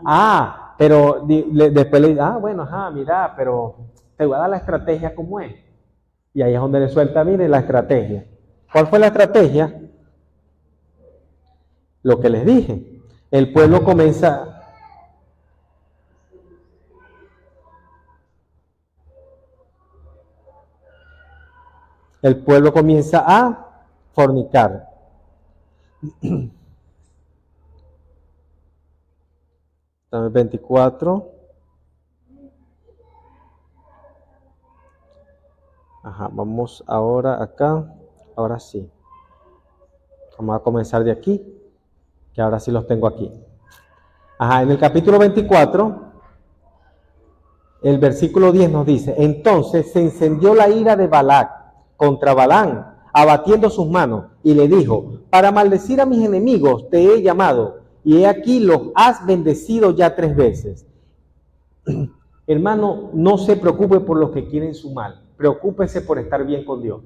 pero después le dice, bueno, mira, pero te voy a dar la estrategia como es. Y ahí es donde le suelta, mire, la estrategia. ¿Cuál fue la estrategia? Lo que les dije. El pueblo comienza... El pueblo comienza a fornicar. Dame 24. Ajá, vamos ahora acá. Ahora sí. Vamos a comenzar de aquí, que ahora sí los tengo aquí. Ajá, en el capítulo 24, el versículo 10 nos dice, entonces se encendió la ira de Balac contra Balaam, abatiendo sus manos, y le dijo, para maldecir a mis enemigos te he llamado, y he aquí los has bendecido ya 3 veces. Hermano, no se preocupe por los que quieren su mal, preocúpese por estar bien con Dios.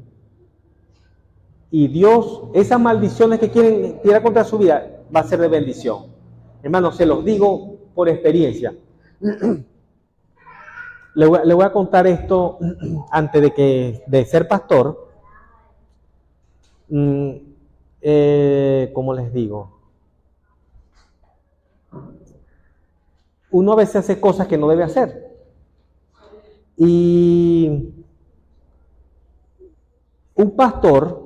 Y Dios, esas maldiciones que quieren tirar contra su vida, va a ser de bendición. Hermano, se los digo por experiencia. Le voy a contar esto antes de ser pastor. ¿Cómo les digo? Uno a veces hace cosas que no debe hacer. Y un pastor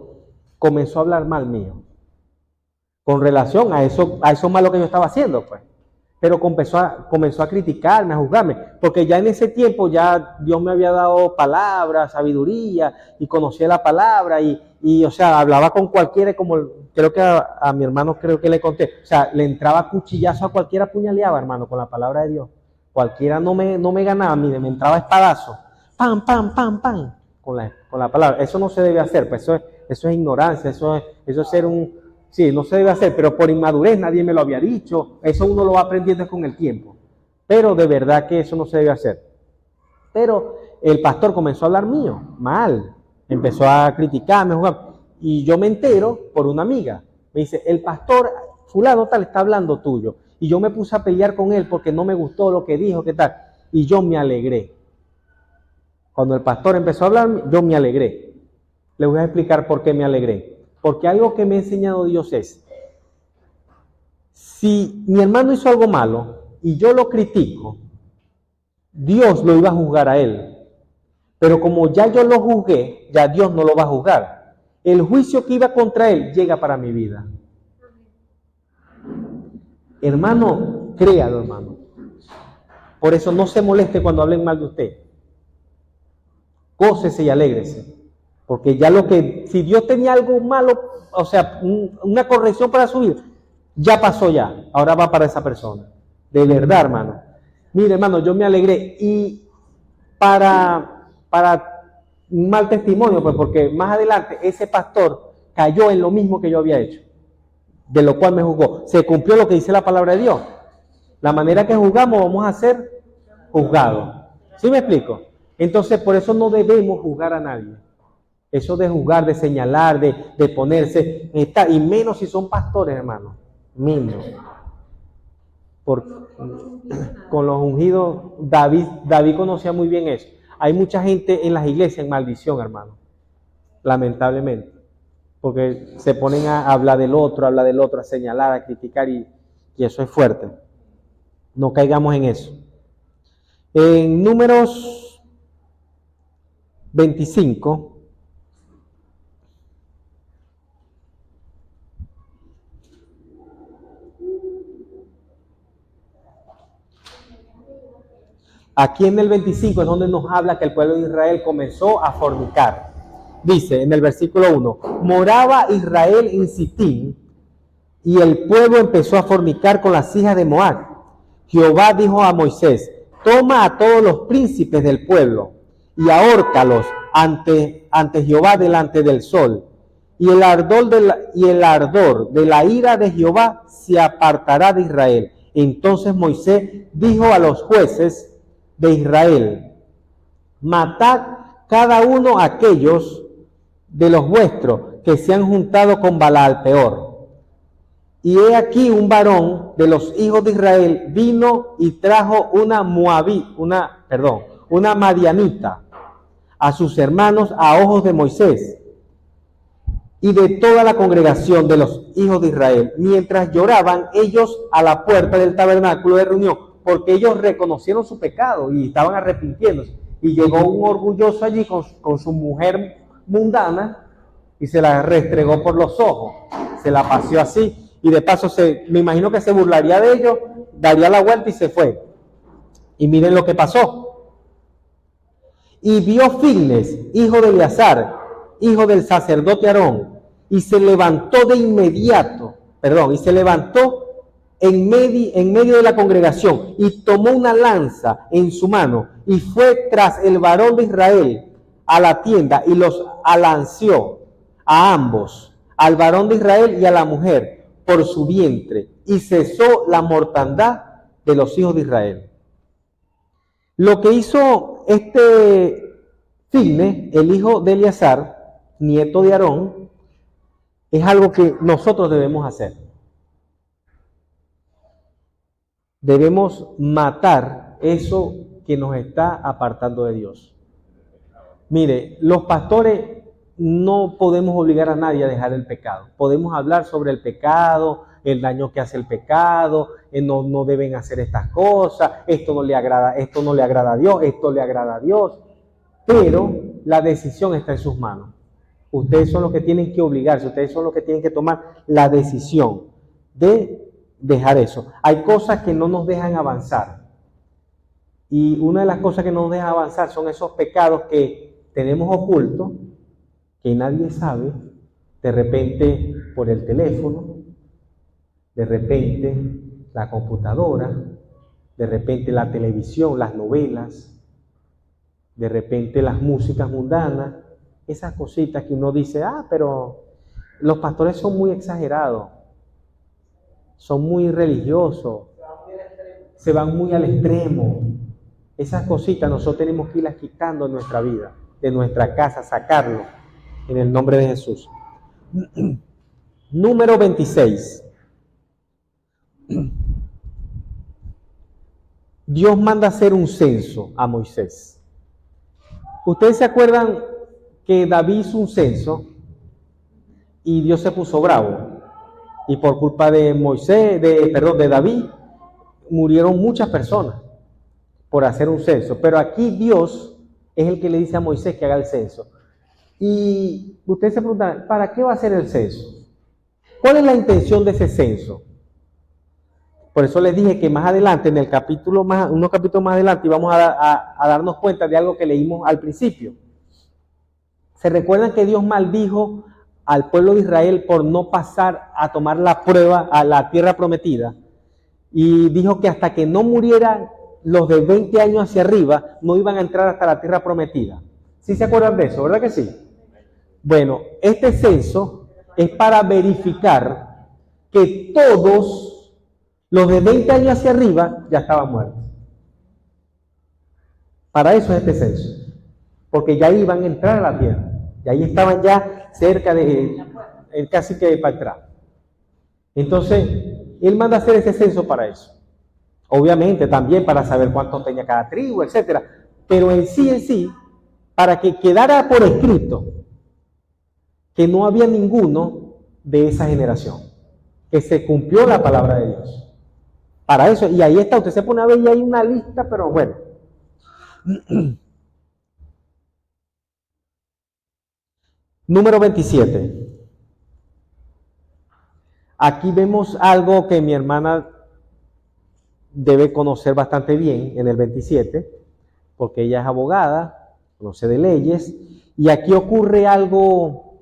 comenzó a hablar mal mío con relación a eso malo que yo estaba haciendo, pues. Pero comenzó a criticarme, a juzgarme, porque ya en ese tiempo ya Dios me había dado palabra, sabiduría, y conocía la palabra, y o sea, hablaba con cualquiera, como creo que a mi hermano creo que le conté, o sea, le entraba cuchillazo a cualquiera, puñaleaba, hermano, con la palabra de Dios. Cualquiera no me ganaba, mire, me entraba espadazo, pam, pam, pam, pam, con la palabra. Eso no se debe hacer, pues eso es ignorancia, eso es ser un... Sí, no se debe hacer, pero por inmadurez nadie me lo había dicho. Eso uno lo va aprendiendo con el tiempo. Pero de verdad que eso no se debe hacer. Pero el pastor comenzó a hablar mío, mal. Empezó a criticarme, y yo me entero por una amiga. Me dice, el pastor fulano tal está hablando tuyo. Y yo me puse a pelear con él porque no me gustó lo que dijo, qué tal. Y yo me alegré. Cuando el pastor empezó a hablar, yo me alegré. Le voy a explicar por qué me alegré. Porque algo que me ha enseñado Dios es, si mi hermano hizo algo malo y yo lo critico, Dios lo iba a juzgar a él. Pero como ya yo lo juzgué, ya Dios no lo va a juzgar. El juicio que iba contra él llega para mi vida. Hermano, créalo, hermano. Por eso no se moleste cuando hablen mal de usted. Gócese y alégrese. Porque ya si Dios tenía algo malo, o sea, una corrección para su vida, ya pasó ya. Ahora va para esa persona. De verdad, hermano. Mire, hermano, yo me alegré. Y para un mal testimonio, pues porque más adelante ese pastor cayó en lo mismo que yo había hecho, de lo cual me juzgó. Se cumplió lo que dice la palabra de Dios. La manera que juzgamos vamos a ser juzgados. ¿Sí me explico? Entonces, por eso no debemos juzgar a nadie. Eso de juzgar, de señalar, de ponerse, y menos si son pastores, hermano. Menos. Con los ungidos, David conocía muy bien eso. Hay mucha gente en las iglesias en maldición, hermano. Lamentablemente. Porque se ponen a hablar del otro, a señalar, a criticar, y eso es fuerte. No caigamos en eso. En Números 25, aquí en el 25 es donde nos habla que el pueblo de Israel comenzó a fornicar. Dice en el versículo 1, moraba Israel en Sitín, y el pueblo empezó a fornicar con las hijas de Moab. Jehová dijo a Moisés, toma a todos los príncipes del pueblo y ahórcalos ante Jehová delante del sol. Y el ardor de la ira de Jehová se apartará de Israel. Entonces Moisés dijo a los jueces de Israel, matad cada uno a aquellos de los vuestros que se han juntado con Balaal peor. Y he aquí un varón de los hijos de Israel vino y trajo una madianita a sus hermanos a ojos de Moisés y de toda la congregación de los hijos de Israel, mientras lloraban ellos a la puerta del tabernáculo de reunión, porque ellos reconocieron su pecado y estaban arrepintiéndose. Y llegó un orgulloso allí con su mujer mundana y se la restregó por los ojos, se la paseó así. Y de paso, me imagino que se burlaría de ellos, daría la vuelta y se fue. Y miren lo que pasó. Y vio Finnes, hijo de Eleazar, hijo del sacerdote Aarón, y se levantó en medio de la congregación, y tomó una lanza en su mano, y fue tras el varón de Israel a la tienda, y los alanceó a ambos, al varón de Israel y a la mujer, por su vientre, y cesó la mortandad de los hijos de Israel. Lo que hizo Finnes, el hijo de Eleazar, nieto de Aarón, es algo que nosotros debemos hacer. Debemos matar eso que nos está apartando de Dios. Mire, los pastores no podemos obligar a nadie a dejar el pecado. Podemos hablar sobre el pecado, el daño que hace el pecado, no deben hacer estas cosas, esto no le agrada a Dios, esto le agrada a Dios, pero la decisión está en sus manos. Ustedes son los que tienen que obligarse, ustedes son los que tienen que tomar la decisión de dejar eso. Hay cosas que no nos dejan avanzar. Y una de las cosas que no nos deja avanzar son esos pecados que tenemos ocultos, que nadie sabe, de repente por el teléfono, de repente la computadora, de repente la televisión, las novelas, de repente las músicas mundanas, esas cositas que uno dice, pero los pastores son muy exagerados, son muy religiosos, se van muy al extremo. Esas cositas nosotros tenemos que irlas quitando en nuestra vida, de nuestra casa, sacarlo en el nombre de Jesús. Número 26. Dios manda hacer un censo a Moisés. ¿Ustedes se acuerdan que David hizo un censo y Dios se puso bravo? Y por culpa de de David, murieron muchas personas por hacer un censo. Pero aquí Dios, es el que le dice a Moisés que haga el censo. Y ustedes se preguntan, ¿para qué va a ser el censo? ¿Cuál es la intención de ese censo? Por eso les dije que más adelante, en el capítulo unos capítulos más adelante, íbamos a darnos cuenta de algo que leímos al principio. ¿Se recuerdan que Dios maldijo al pueblo de Israel por no pasar a tomar la prueba a la tierra prometida? Y dijo que hasta que no murieran los de 20 años hacia arriba, no iban a entrar hasta la tierra prometida. ¿Sí se acuerdan de eso? ¿Verdad que sí? Bueno, este censo es para verificar que todos los de 20 años hacia arriba ya estaban muertos. Para eso es este censo. Porque ya iban a entrar a la tierra. Y ahí estaban ya cerca de, casi que para atrás. Entonces, él manda a hacer ese censo para eso. Obviamente también para saber cuánto tenía cada tribu, etc. Pero en sí, para que quedara por escrito que no había ninguno de esa generación. Que se cumplió la palabra de Dios. Para eso, y ahí está, usted se pone a ver y hay una lista, pero bueno. Número 27. Aquí vemos algo que mi hermana debe conocer bastante bien en el 27, porque ella es abogada, conoce de leyes, y aquí ocurre algo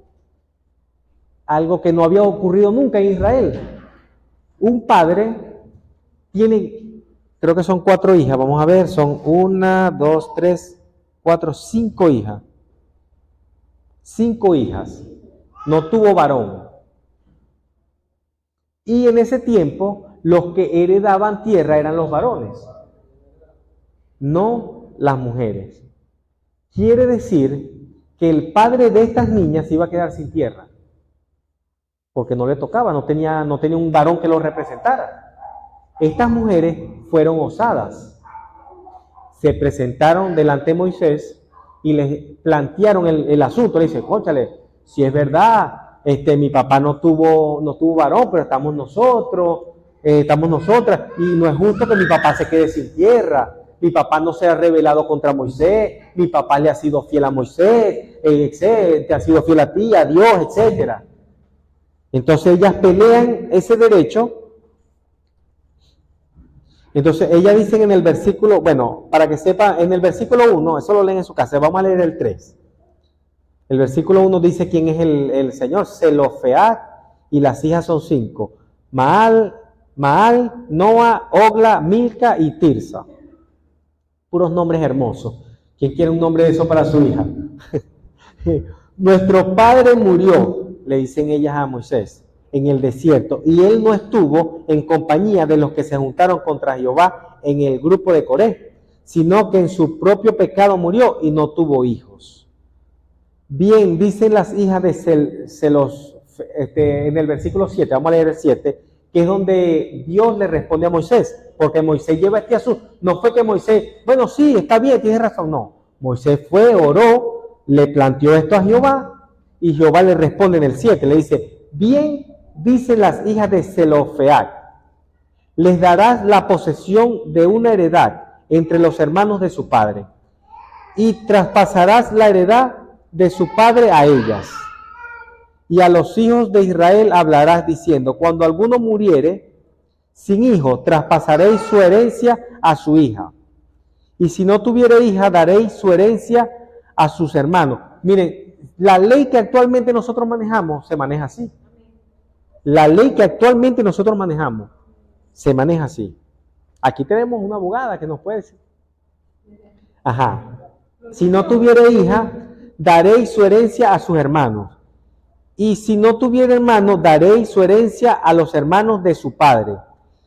que no había ocurrido nunca en Israel. Un padre tiene, creo que son 4 hijas, vamos a ver, son 1, 2, 3, 4, 5 hijas. 5 hijas, no tuvo varón. Y en ese tiempo, los que heredaban tierra eran los varones, no las mujeres. Quiere decir que el padre de estas niñas iba a quedar sin tierra, porque no le tocaba, no tenía un varón que lo representara. Estas mujeres fueron osadas, se presentaron delante de Moisés y les plantearon el asunto. Le dice, cónchale, si es verdad, mi papá no tuvo varón, pero estamos nosotras, y no es justo que mi papá se quede sin tierra. Mi papá no se ha rebelado contra Moisés, mi papá le ha sido fiel a Moisés, te ha sido fiel a ti, a Dios, etc. Entonces ellas pelean ese derecho. Entonces, ellas dicen en el versículo, bueno, para que sepan, en el versículo 1, eso lo leen en su casa, vamos a leer el 3. El versículo 1 dice quién es el señor, Zelofead, y las hijas son 5. Maal, Noa, Ogla, Milca y Tirsa. Puros nombres hermosos. ¿Quién quiere un nombre de eso para su hija? Nuestro padre murió, le dicen ellas a Moisés, en el desierto, y él no estuvo en compañía de los que se juntaron contra Jehová en el grupo de Coré, sino que en su propio pecado murió y no tuvo hijos. Bien, dicen las hijas de en el versículo 7, vamos a leer el 7, que es donde Dios le responde a Moisés, porque Moisés lleva este asunto. No fue que Moisés, bueno, sí, está bien, tienes razón, no. Moisés fue, oró, le planteó esto a Jehová, y Jehová le responde en el 7, le dice, bien, dicen las hijas de Zelofead, les darás la posesión de una heredad entre los hermanos de su padre, y traspasarás la heredad de su padre a ellas. Y a los hijos de Israel hablarás diciendo, cuando alguno muriere sin hijo, traspasaréis su herencia a su hija. Y si no tuviere hija, daréis su herencia a sus hermanos. Miren, la ley que actualmente nosotros manejamos se maneja así. La ley que actualmente nosotros manejamos se maneja así. Aquí tenemos una abogada que nos puede decir. Ajá. Si no tuviere hija, daréis su herencia a sus hermanos. Y si no tuviere hermano, daréis su herencia a los hermanos de su padre.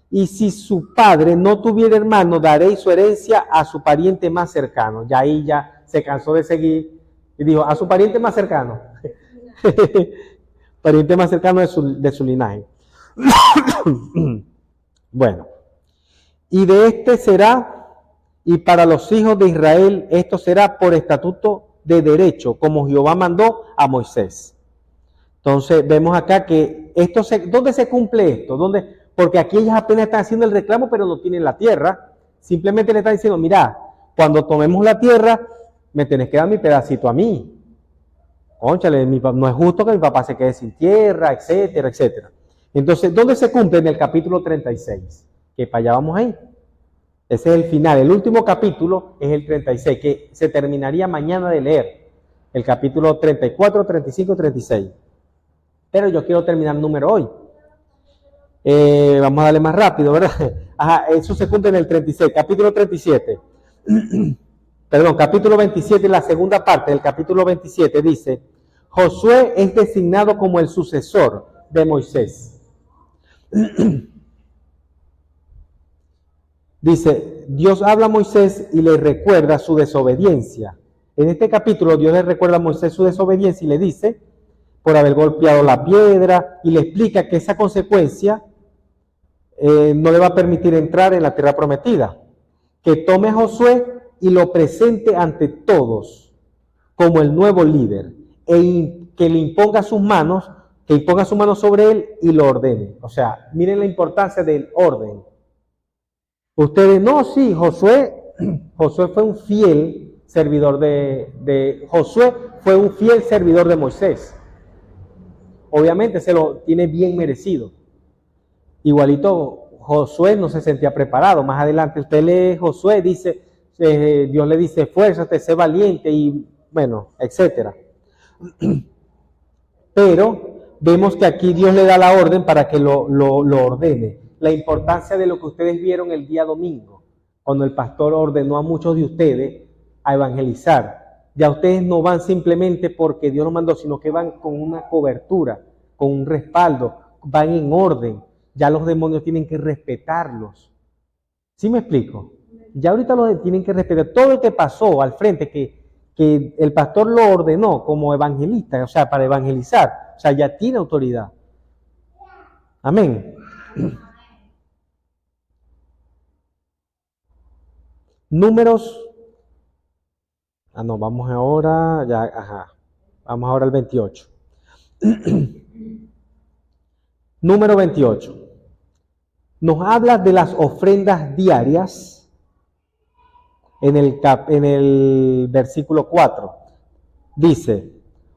Y si su padre no tuviera hermano, daréis su herencia a su pariente más cercano. Ya ahí ya se cansó de seguir y dijo, a su pariente más cercano. Pariente más cercano de su linaje. Bueno, y de este será, y para los hijos de Israel, esto será por estatuto de derecho, como Jehová mandó a Moisés. Entonces, vemos acá que ¿dónde se cumple esto? ¿Dónde? Porque aquí ellas apenas están haciendo el reclamo, pero no tienen la tierra. Simplemente le están diciendo, mira, cuando tomemos la tierra, me tenés que dar mi pedacito a mí. Cónchale, no es justo que mi papá se quede sin tierra, etcétera, etcétera. Entonces, ¿dónde se cumple? En el capítulo 36, que para allá vamos ahí. Ese es el final. El último capítulo es el 36, que se terminaría mañana de leer. El capítulo 34, 35, 36. Pero yo quiero terminar el número hoy. Vamos a darle más rápido, ¿verdad? Ajá, eso se cumple en el 36, capítulo 37. Perdón, capítulo 27, la segunda parte del capítulo 27 dice, Josué es designado como el sucesor de Moisés. Dice, Dios habla a Moisés y le recuerda su desobediencia. En este capítulo Dios le recuerda a Moisés su desobediencia y le dice, por haber golpeado la piedra, y le explica que esa consecuencia no le va a permitir entrar en la tierra prometida. Que tome a Josué y lo presente ante todos como el nuevo líder, que le imponga sus manos, que imponga sus manos sobre él y lo ordene. O sea, miren la importancia del orden. Ustedes, no, sí, Josué fue un fiel servidor Josué fue un fiel servidor de Moisés. Obviamente se lo tiene bien merecido. Igualito, Josué no se sentía preparado. Más adelante usted lee Josué, dice, Dios le dice, esfuérzate, sé valiente y bueno, etcétera. Pero vemos que aquí Dios le da la orden para que lo ordene. La importancia de lo que ustedes vieron el día domingo, cuando el pastor ordenó a muchos de ustedes a evangelizar. Ya ustedes no van simplemente porque Dios los mandó, sino que van con una cobertura, con un respaldo, van en orden. Ya los demonios tienen que respetarlos. ¿Sí me explico? Ya ahorita los tienen que respetar. Todo el que pasó al frente, que el pastor lo ordenó como evangelista, o sea, para evangelizar, o sea, ya tiene autoridad. Amén. Números. No, vamos ahora, ya, ajá. Vamos ahora al 28. Número 28. Nos habla de las ofrendas diarias en el versículo 4. Dice,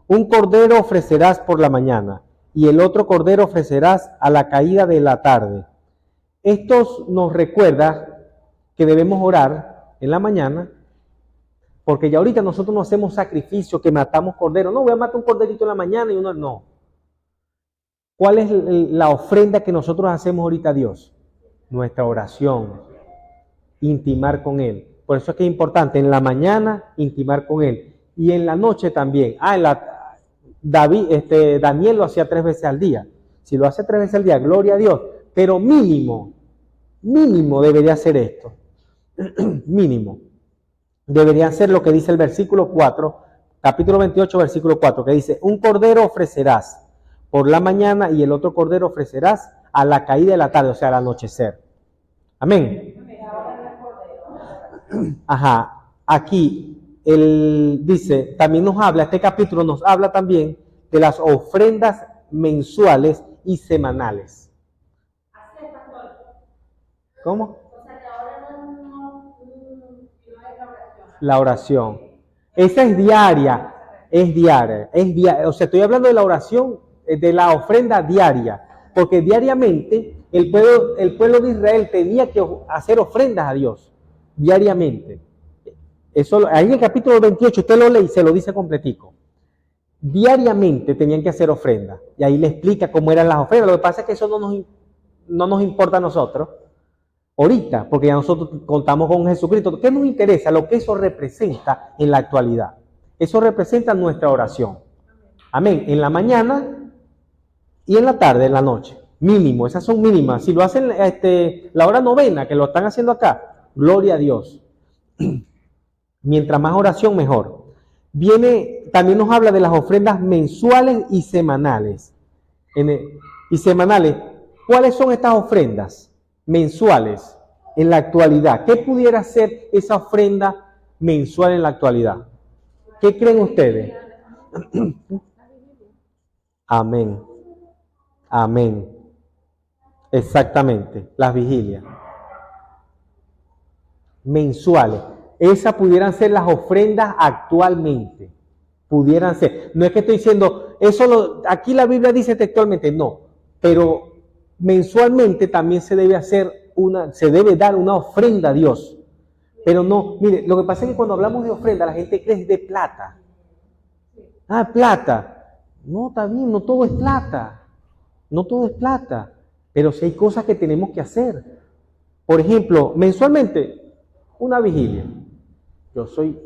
un cordero ofrecerás por la mañana y el otro cordero ofrecerás a la caída de la tarde. Esto nos recuerda que debemos orar en la mañana, porque ya ahorita nosotros no hacemos sacrificio, que matamos cordero. No, voy a matar un corderito en la mañana y uno no. ¿Cuál es la ofrenda que nosotros hacemos ahorita a Dios? Nuestra oración, intimar con Él. Por eso es que es importante en la mañana intimar con Él y en la noche también. Daniel lo hacía 3 veces al día. Si lo hace 3 veces al día, gloria a Dios. Pero mínimo debería ser esto. Mínimo. Debería ser lo que dice el versículo 4, capítulo 28, versículo 4, que dice, un cordero ofrecerás por la mañana y el otro cordero ofrecerás a la caída de la tarde, o sea, al anochecer. Amén. Ajá, aquí dice, también nos habla, este capítulo nos habla también de las ofrendas mensuales y semanales. ¿Cómo? La oración. Esa es diaria, o sea, estoy hablando de la oración, de la ofrenda diaria, porque diariamente el pueblo de Israel tenía que hacer ofrendas a Dios, diariamente. Eso, ahí en el capítulo 28, usted lo lee y se lo dice completico. Diariamente tenían que hacer ofrendas, y ahí le explica cómo eran las ofrendas. Lo que pasa es que eso no nos importa a nosotros, ahorita, porque ya nosotros contamos con Jesucristo. ¿Qué nos interesa? Lo que eso representa en la actualidad. Eso representa nuestra oración. Amén. En la mañana y en la tarde, en la noche. Mínimo, esas son mínimas. Si lo hacen la hora novena, que lo están haciendo acá, gloria a Dios. Mientras más oración, mejor. También nos habla de las ofrendas mensuales y semanales. ¿Cuáles son estas ofrendas mensuales en la actualidad? ¿Qué pudiera ser esa ofrenda mensual en la actualidad? ¿Qué creen ustedes? Amén. Amén. Exactamente, las vigilias mensuales. Esas pudieran ser las ofrendas actualmente. Pudieran ser. No es que estoy diciendo, aquí la Biblia dice textualmente, no. Pero mensualmente también se debe dar una ofrenda a Dios. Pero no, mire, lo que pasa es que cuando hablamos de ofrenda, la gente cree es de plata. Ah, plata. No, está bien, no todo es plata. No todo es plata. Pero sí hay cosas que tenemos que hacer. Por ejemplo, mensualmente, una vigilia. Yo soy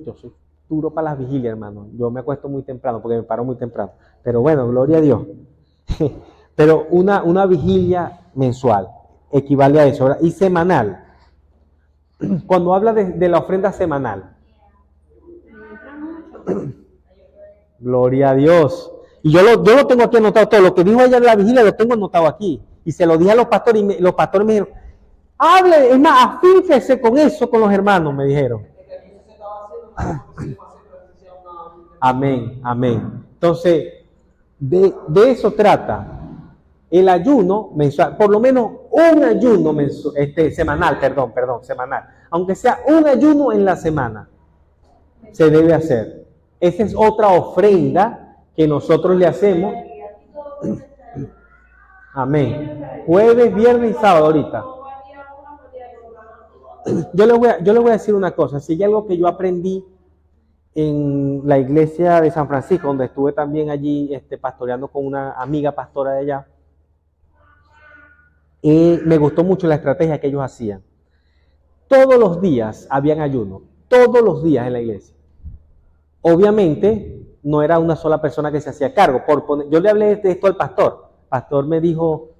duro para las vigilias, hermano. Yo me acuesto muy temprano porque me paro muy temprano. Pero bueno, gloria a Dios. Pero una vigilia mensual equivale a eso, ¿verdad? Y semanal. Cuando habla de la ofrenda semanal. Gloria a Dios. Y yo lo tengo aquí anotado todo. Lo que dijo ella de la vigilia lo tengo anotado aquí. Y se lo dije a los pastores y los pastores me dijeron, hable, es más, afíjese con eso con los hermanos, me dijeron. Amén, amén. Entonces, de eso trata. El ayuno mensual, por lo menos un ayuno semanal, semanal. Aunque sea un ayuno en la semana, se debe hacer. Esa es otra ofrenda que nosotros le hacemos. Amén. Jueves, viernes y sábado ahorita. Yo le voy a decir una cosa. Si hay algo que yo aprendí en la iglesia de San Francisco, donde estuve también allí pastoreando con una amiga pastora de allá, me gustó mucho la estrategia que ellos hacían. Todos los días habían ayuno, todos los días en la iglesia. Obviamente, no era una sola persona que se hacía cargo. Yo le hablé de esto al pastor. El pastor me dijo,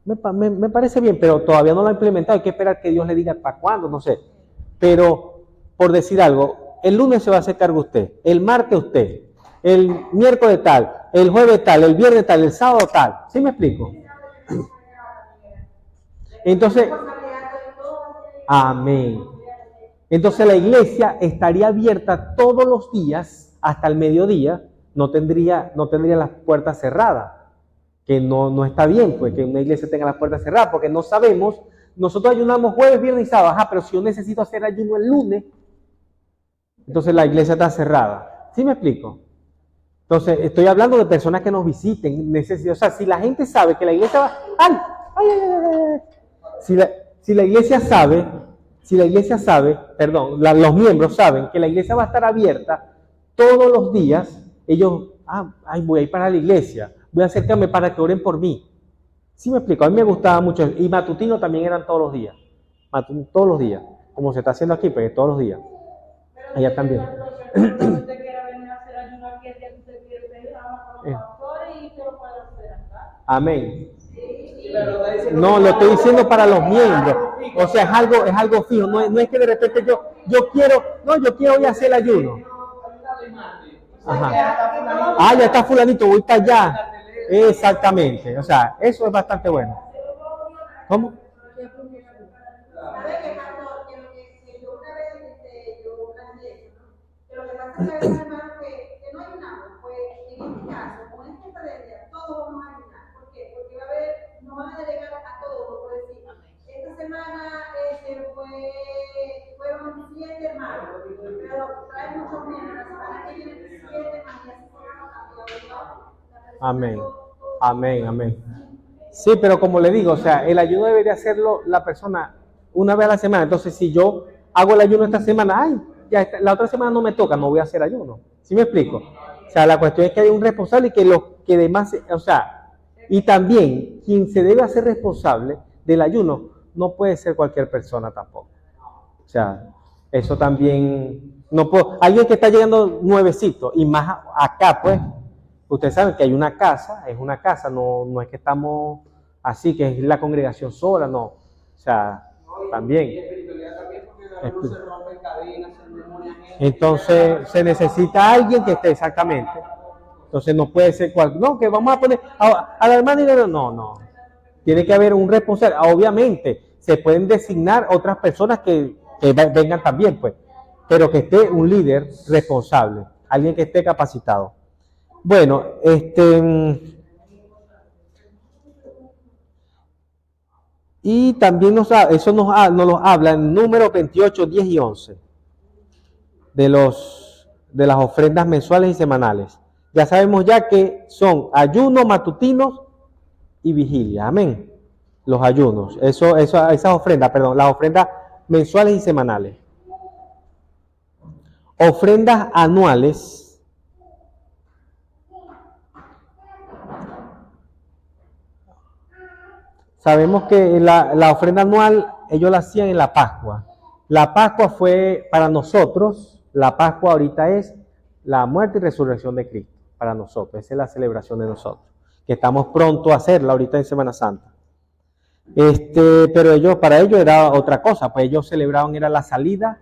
me parece bien, pero todavía no lo ha implementado. Hay que esperar que Dios le diga para cuándo, no sé. Pero, por decir algo, el lunes se va a hacer cargo usted, el martes usted, el miércoles tal, el jueves tal, el viernes tal, el sábado tal. ¿Sí me explico? Entonces, amén. Entonces la iglesia estaría abierta todos los días hasta el mediodía, no tendría las puertas cerradas, que no está bien, pues que una iglesia tenga las puertas cerradas, porque no sabemos, nosotros ayunamos jueves, viernes y sábado, pero si yo necesito hacer ayuno el lunes, entonces la iglesia está cerrada. ¿Sí me explico? Entonces estoy hablando de personas que nos visiten, o sea, si la gente sabe que la iglesia va, si la iglesia sabe, los miembros saben que la iglesia va a estar abierta todos los días, ellos, voy a ir para la iglesia, voy a acercarme para que oren por mí. ¿Sí me explico? A mí me gustaba mucho, y matutino también eran todos los días, como se está haciendo aquí, pues todos los días, allá también. Amén. No, lo estoy diciendo para los miembros. O sea, es algo fijo. No es que de repente yo quiero hoy hacer el ayuno. Ajá. Ya está fulanito, voy para allá. Exactamente. O sea, eso es bastante bueno. ¿Cómo? Fueron 7 hermanos, pero traen muchos miembros. La semana que viene 7 más y así Amén. Amén, amén. Sí, pero como le digo, o sea, el ayuno debería hacerlo la persona una vez a la semana. Entonces, si yo hago el ayuno esta semana, la otra semana no me toca, no voy a hacer ayuno. ¿Sí me explico? O sea, la cuestión es que hay un responsable y que los que demás, o sea, y también quien se debe hacer responsable del ayuno no puede ser cualquier persona tampoco. O sea, eso también no puedo. Alguien que está llegando nuevecito y más acá, pues, ustedes saben que hay una casa, es una casa, no es que estamos así, que es la congregación sola, no. O sea, también. Entonces, se necesita alguien que esté exactamente. Entonces, no puede ser no, que vamos a poner a la hermana y no. Tiene que haber un responsable. Obviamente, se pueden designar otras personas que vengan también, pues, pero que esté un líder responsable, alguien que esté capacitado. Bueno, y también eso nos lo habla en Números 28, 10 y 11. de las ofrendas mensuales y semanales. Ya sabemos ya que son ayunos matutinos y vigilia. Amén. Los ayunos. Esas ofrendas, perdón, las ofrendas mensuales y semanales. Ofrendas anuales. Sabemos que la ofrenda anual ellos la hacían en la Pascua. La Pascua fue para nosotros, la Pascua ahorita es la muerte y resurrección de Cristo para nosotros. Esa es la celebración de nosotros, que estamos pronto a hacerla ahorita en Semana Santa. Pero para ellos era otra cosa, pues ellos celebraban, era la salida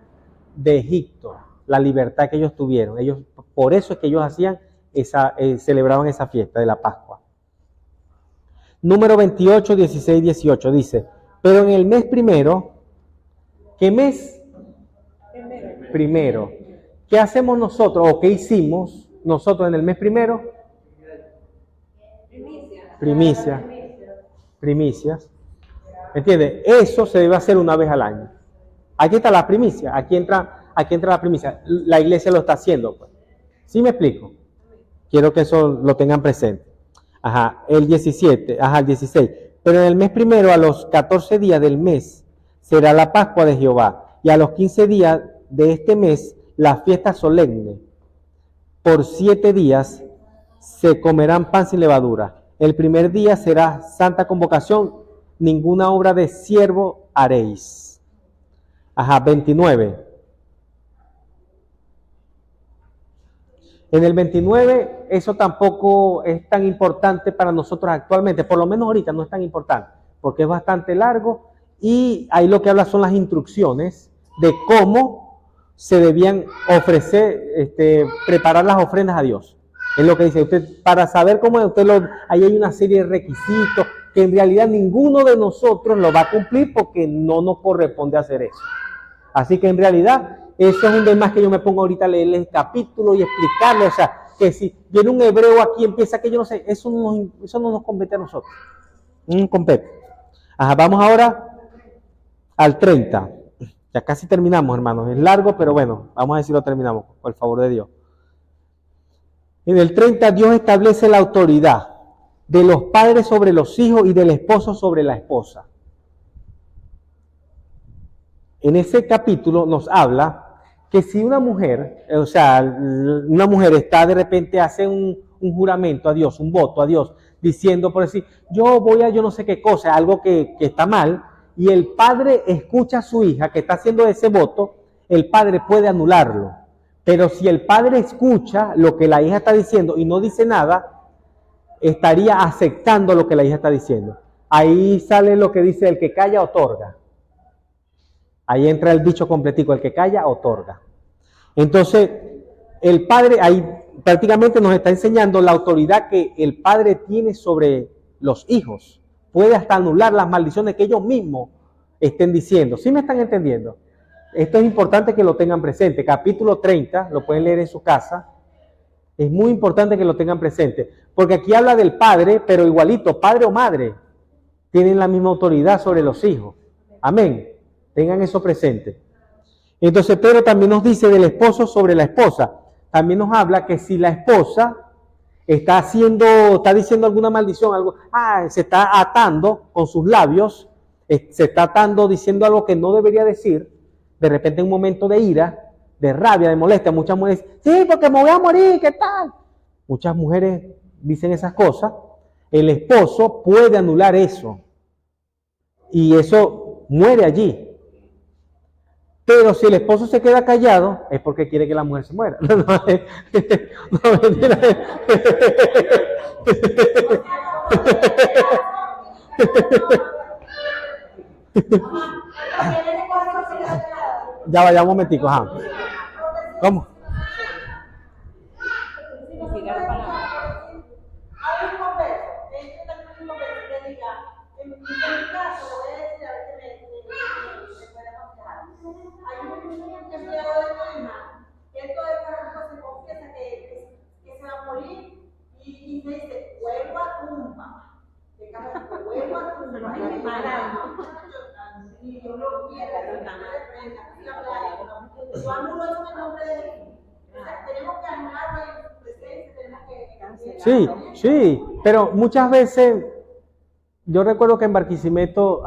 de Egipto, la libertad que ellos tuvieron. Por eso es que ellos hacían celebraban esa fiesta de la Pascua. Número 28, 16, 18 dice, pero en el mes primero, ¿qué mes? Primero. ¿Qué hacemos nosotros o qué hicimos nosotros en el mes primero? Primicias. ¿Entiendes? Eso se debe hacer una vez al año. Aquí está la primicia, aquí entra la primicia. La iglesia lo está haciendo, pues. ¿Sí me explico? Quiero que eso lo tengan presente. El 16. Pero en el mes primero, a los 14 días del mes, será la Pascua de Jehová. Y a los 15 días de este mes, la fiesta solemne. Por 7 días se comerán pan sin levadura. El primer día será santa convocación. Ninguna obra de siervo haréis. 29. En el 29, eso tampoco es tan importante para nosotros actualmente, por lo menos ahorita no es tan importante, porque es bastante largo y ahí lo que habla son las instrucciones de cómo se debían ofrecer, preparar las ofrendas a Dios. Es lo que dice usted, para saber cómo ahí hay una serie de requisitos que en realidad ninguno de nosotros lo va a cumplir porque no nos corresponde hacer eso. Así que en realidad eso es un demás que yo me pongo ahorita a leer el capítulo y explicarle, o sea, que si viene un hebreo aquí y empieza que yo no sé, eso no nos compete a nosotros. No compete. Vamos ahora al 30. Ya casi terminamos, hermanos. Es largo, pero bueno, vamos a ver si lo terminamos, por el favor de Dios. En el 30, Dios establece la autoridad de los padres sobre los hijos y del esposo sobre la esposa. En ese capítulo nos habla que si una mujer, está de repente hace un juramento a Dios, un voto a Dios, diciendo por decir, yo no sé qué cosa, algo que está mal, y el padre escucha a su hija que está haciendo ese voto, el padre puede anularlo. Pero si el padre escucha lo que la hija está diciendo y no dice nada, estaría aceptando lo que la hija está diciendo. Ahí sale lo que dice, el que calla otorga. Ahí entra el dicho completico, el que calla otorga. Entonces, el padre ahí prácticamente nos está enseñando la autoridad que el padre tiene sobre los hijos. Puede hasta anular las maldiciones que ellos mismos estén diciendo. ¿Sí me están entendiendo? Esto es importante que lo tengan presente. Capítulo 30, lo pueden leer en su casa. Es muy importante que lo tengan presente. Porque aquí habla del padre, pero igualito, padre o madre, tienen la misma autoridad sobre los hijos. Amén. Tengan eso presente. Entonces Pedro también nos dice del esposo sobre la esposa. También nos habla que si la esposa está diciendo alguna maldición, se está atando con sus labios, se está atando diciendo algo que no debería decir, de repente en un momento de ira, de rabia, de molestia, muchas mujeres dicen, sí, porque me voy a morir, ¿qué tal? Muchas mujeres dicen esas cosas. El esposo puede anular eso y eso muere allí. Pero si el esposo se queda callado, es porque quiere que la mujer se muera. No, mentira. Ya vaya un momentico. ¿Cómo? Yo anulo eso en el nombre de Jesús. Sí, sí, pero muchas veces, yo recuerdo que en Barquisimeto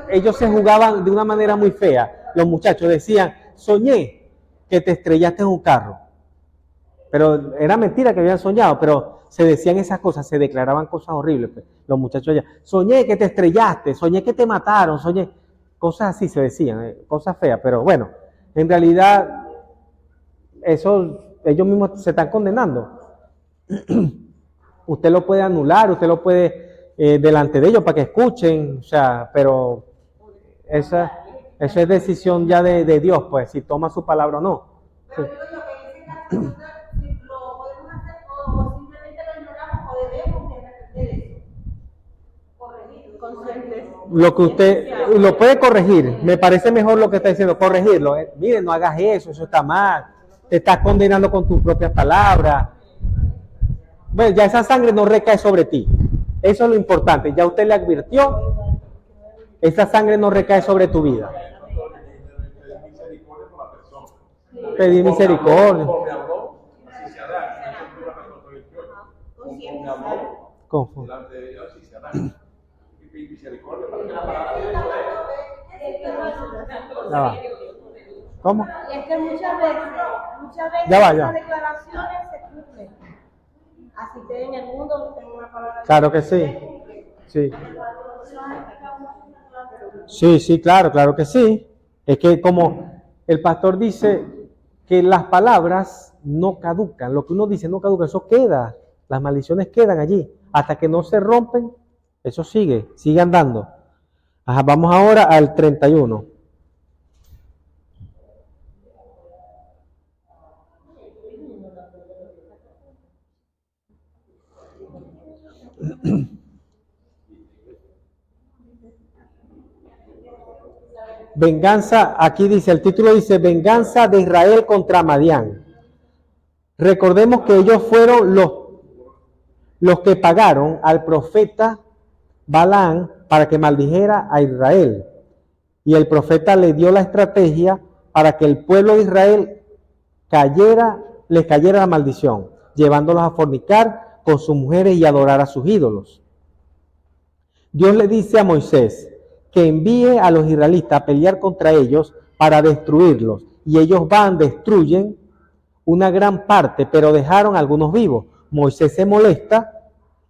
ellos se jugaban de una manera muy fea. Los muchachos decían, soñé que te estrellaste en un carro. Pero era mentira que habían soñado, pero se decían esas cosas, se declaraban cosas horribles. Pues, los muchachos allá, soñé que te estrellaste, soñé que te mataron, soñé. Cosas así se decían, cosas feas, pero bueno, en realidad eso ellos mismos se están condenando. Usted lo puede anular, usted lo puede delante de ellos para que escuchen, o sea, pero eso es decisión ya de Dios, pues, si toma su palabra o no. Sí. Pero digo yo que en ese caso lo podemos hacer o simplemente lo ignoramos o debemos de repetir eso. Corregirlo. Conscientes. Lo que usted lo puede corregir, me parece mejor lo que está diciendo, corregirlo. Mire, no hagas eso está mal, te estás condenando con tus propias palabras. Bueno, ya esa sangre no recae sobre ti. Eso es lo importante. Ya usted le advirtió, esa sangre no recae sobre tu vida. Pedir misericordia. Conforme habló, así se hará. Conforme habló, Conforme. delante de Dios, así se hará. Y pedir misericordia para que la palabra de Dios Ya va. ¿Cómo? Y es que muchas veces Ya va, ya. esas declaraciones se cumplen. Así que en el mundo tengo una palabra. Claro que sí. Sí. Sí, sí, claro que sí. Es que como el pastor dice que las palabras no caducan, lo que uno dice no caduca, eso queda, las maldiciones quedan allí, hasta que no se rompen, eso sigue andando. Ajá, vamos ahora al 31. Venganza, aquí dice, el título dice, venganza de Israel contra Madián. Recordemos que ellos fueron los que pagaron al profeta Balaam para que maldijera a Israel. Y el profeta le dio la estrategia para que el pueblo de Israel les cayera la maldición, llevándolos a fornicar con sus mujeres y adorar a sus ídolos. Dios le dice a Moisés que envíe a los israelitas a pelear contra ellos para destruirlos. Y ellos van, destruyen una gran parte, pero dejaron a algunos vivos. Moisés se molesta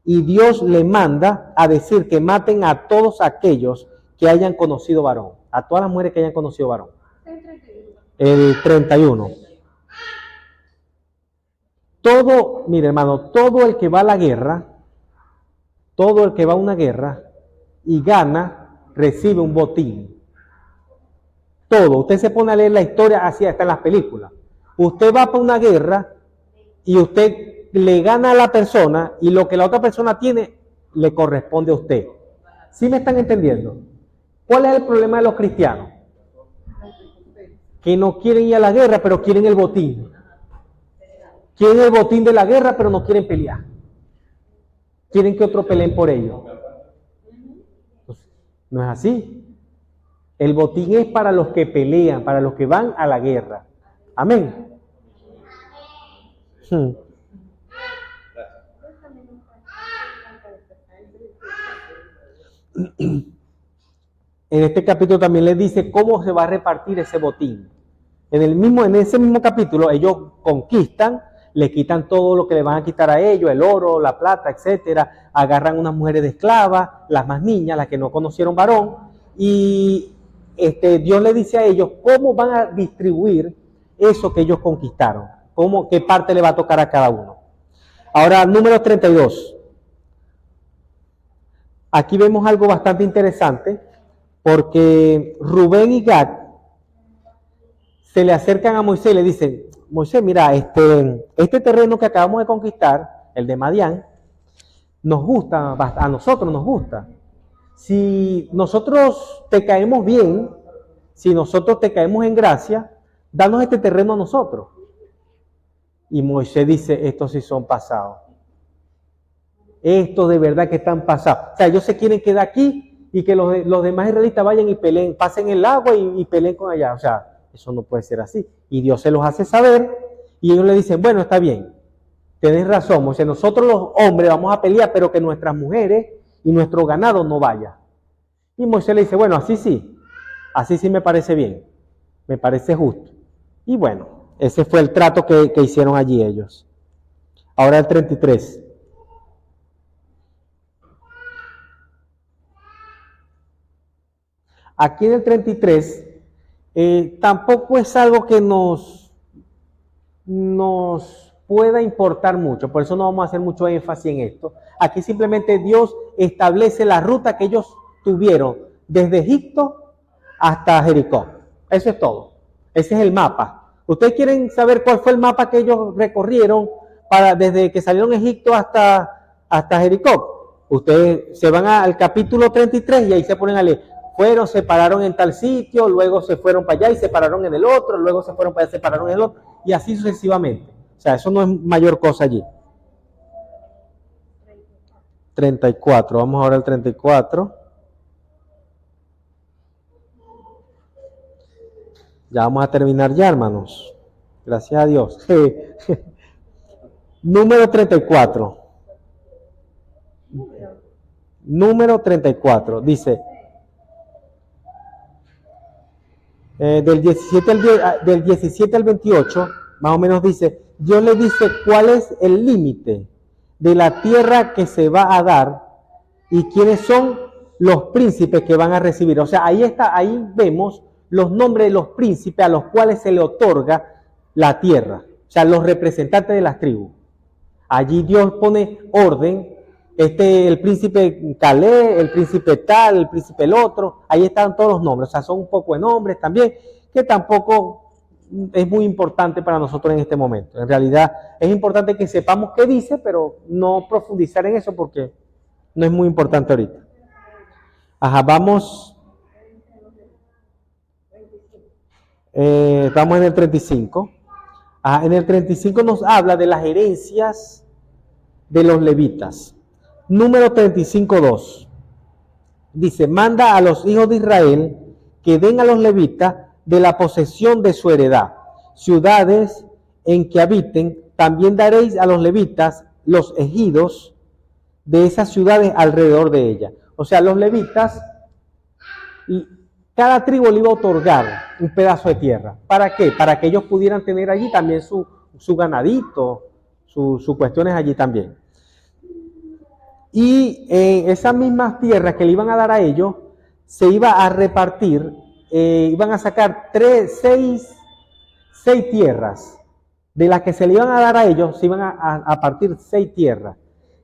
y Dios le manda a decir que maten a todos aquellos que hayan conocido varón, a todas las mujeres que hayan conocido varón. El 31. Todo, mire hermano, todo el que va a la guerra, todo el que va a una guerra y gana, recibe un botín. Todo. Usted se pone a leer la historia, así está en las películas. Usted va para una guerra y usted le gana a la persona y lo que la otra persona tiene le corresponde a usted. ¿Sí me están entendiendo? ¿Cuál es el problema de los cristianos? Que no quieren ir a la guerra, pero quieren el botín. Quieren el botín de la guerra, pero no quieren pelear. Quieren que otros peleen por ellos. No es así. El botín es para los que pelean, para los que van a la guerra. Amén. En este capítulo también les dice cómo se va a repartir ese botín. En ese mismo capítulo ellos conquistan, le quitan todo lo que le van a quitar a ellos, el oro, la plata, etcétera. Agarran unas mujeres de esclavas, las más niñas, las que no conocieron varón, y Dios le dice a ellos cómo van a distribuir eso que ellos conquistaron, qué parte le va a tocar a cada uno. Ahora, número 32. Aquí vemos algo bastante interesante, porque Rubén y Gad se le acercan a Moisés y le dicen, Moisés, mira, este terreno que acabamos de conquistar, el de Madián, nos gusta, a nosotros nos gusta. Si nosotros te caemos bien, si nosotros te caemos en gracia, danos este terreno a nosotros. Y Moisés dice, estos sí son pasados. Estos de verdad que están pasados. O sea, ellos se quieren quedar aquí y que los demás israelitas vayan y peleen, pasen el agua y peleen con allá. O sea, eso no puede ser así. Y Dios se los hace saber Y ellos le dicen, bueno, está bien, tenés razón, Moisés, nosotros los hombres vamos a pelear, pero que nuestras mujeres y nuestro ganado no vaya. Y Moisés le dice, bueno, así sí me parece bien, me parece justo. Y bueno, ese fue el trato que hicieron allí ellos. Ahora el 33. Aquí en el 33 tampoco es algo que nos pueda importar mucho, por eso no vamos a hacer mucho énfasis en esto. Aquí simplemente Dios establece la ruta que ellos tuvieron desde Egipto hasta Jericó. Eso es todo. Ese es el mapa. ¿Ustedes quieren saber cuál fue el mapa que ellos recorrieron desde que salieron de Egipto hasta Jericó? Ustedes se van al capítulo 33 y ahí se ponen a leer. Se pararon en tal sitio, luego se fueron para allá y se pararon en el otro, luego se fueron para allá y se pararon en el otro, y así sucesivamente. O sea, eso no es mayor cosa allí. 34, vamos ahora al 34. Ya vamos a terminar ya, hermanos. Gracias a Dios. Número 34. Número 34. Dice, del 17 al 28, más o menos dice, Dios le dice cuál es el límite de la tierra que se va a dar y quiénes son los príncipes que van a recibir. O sea, ahí vemos los nombres de los príncipes a los cuales se le otorga la tierra. O sea, los representantes de las tribus. Allí Dios pone orden, el príncipe Caleb, el príncipe tal, el príncipe el otro, ahí están todos los nombres. O sea, son un poco de nombres también, que tampoco es muy importante para nosotros en este momento. En realidad es importante que sepamos qué dice, pero no profundizar en eso porque no es muy importante ahorita. Ajá, vamos en el 35. Ajá, en el 35 nos habla de las herencias de los levitas. Número 35:2. Dice, manda a los hijos de Israel que den a los levitas de la posesión de su heredad, ciudades en que habiten, también daréis a los levitas los ejidos de esas ciudades alrededor de ella. O sea, los levitas, cada tribu le iba a otorgar un pedazo de tierra. ¿Para qué? Para que ellos pudieran tener allí también su ganadito, sus cuestiones allí también. Y esas mismas tierras que le iban a dar a ellos, se iba a repartir, iban a sacar 6 tierras. De las que se le iban a dar a ellos, se iban a partir 6 tierras.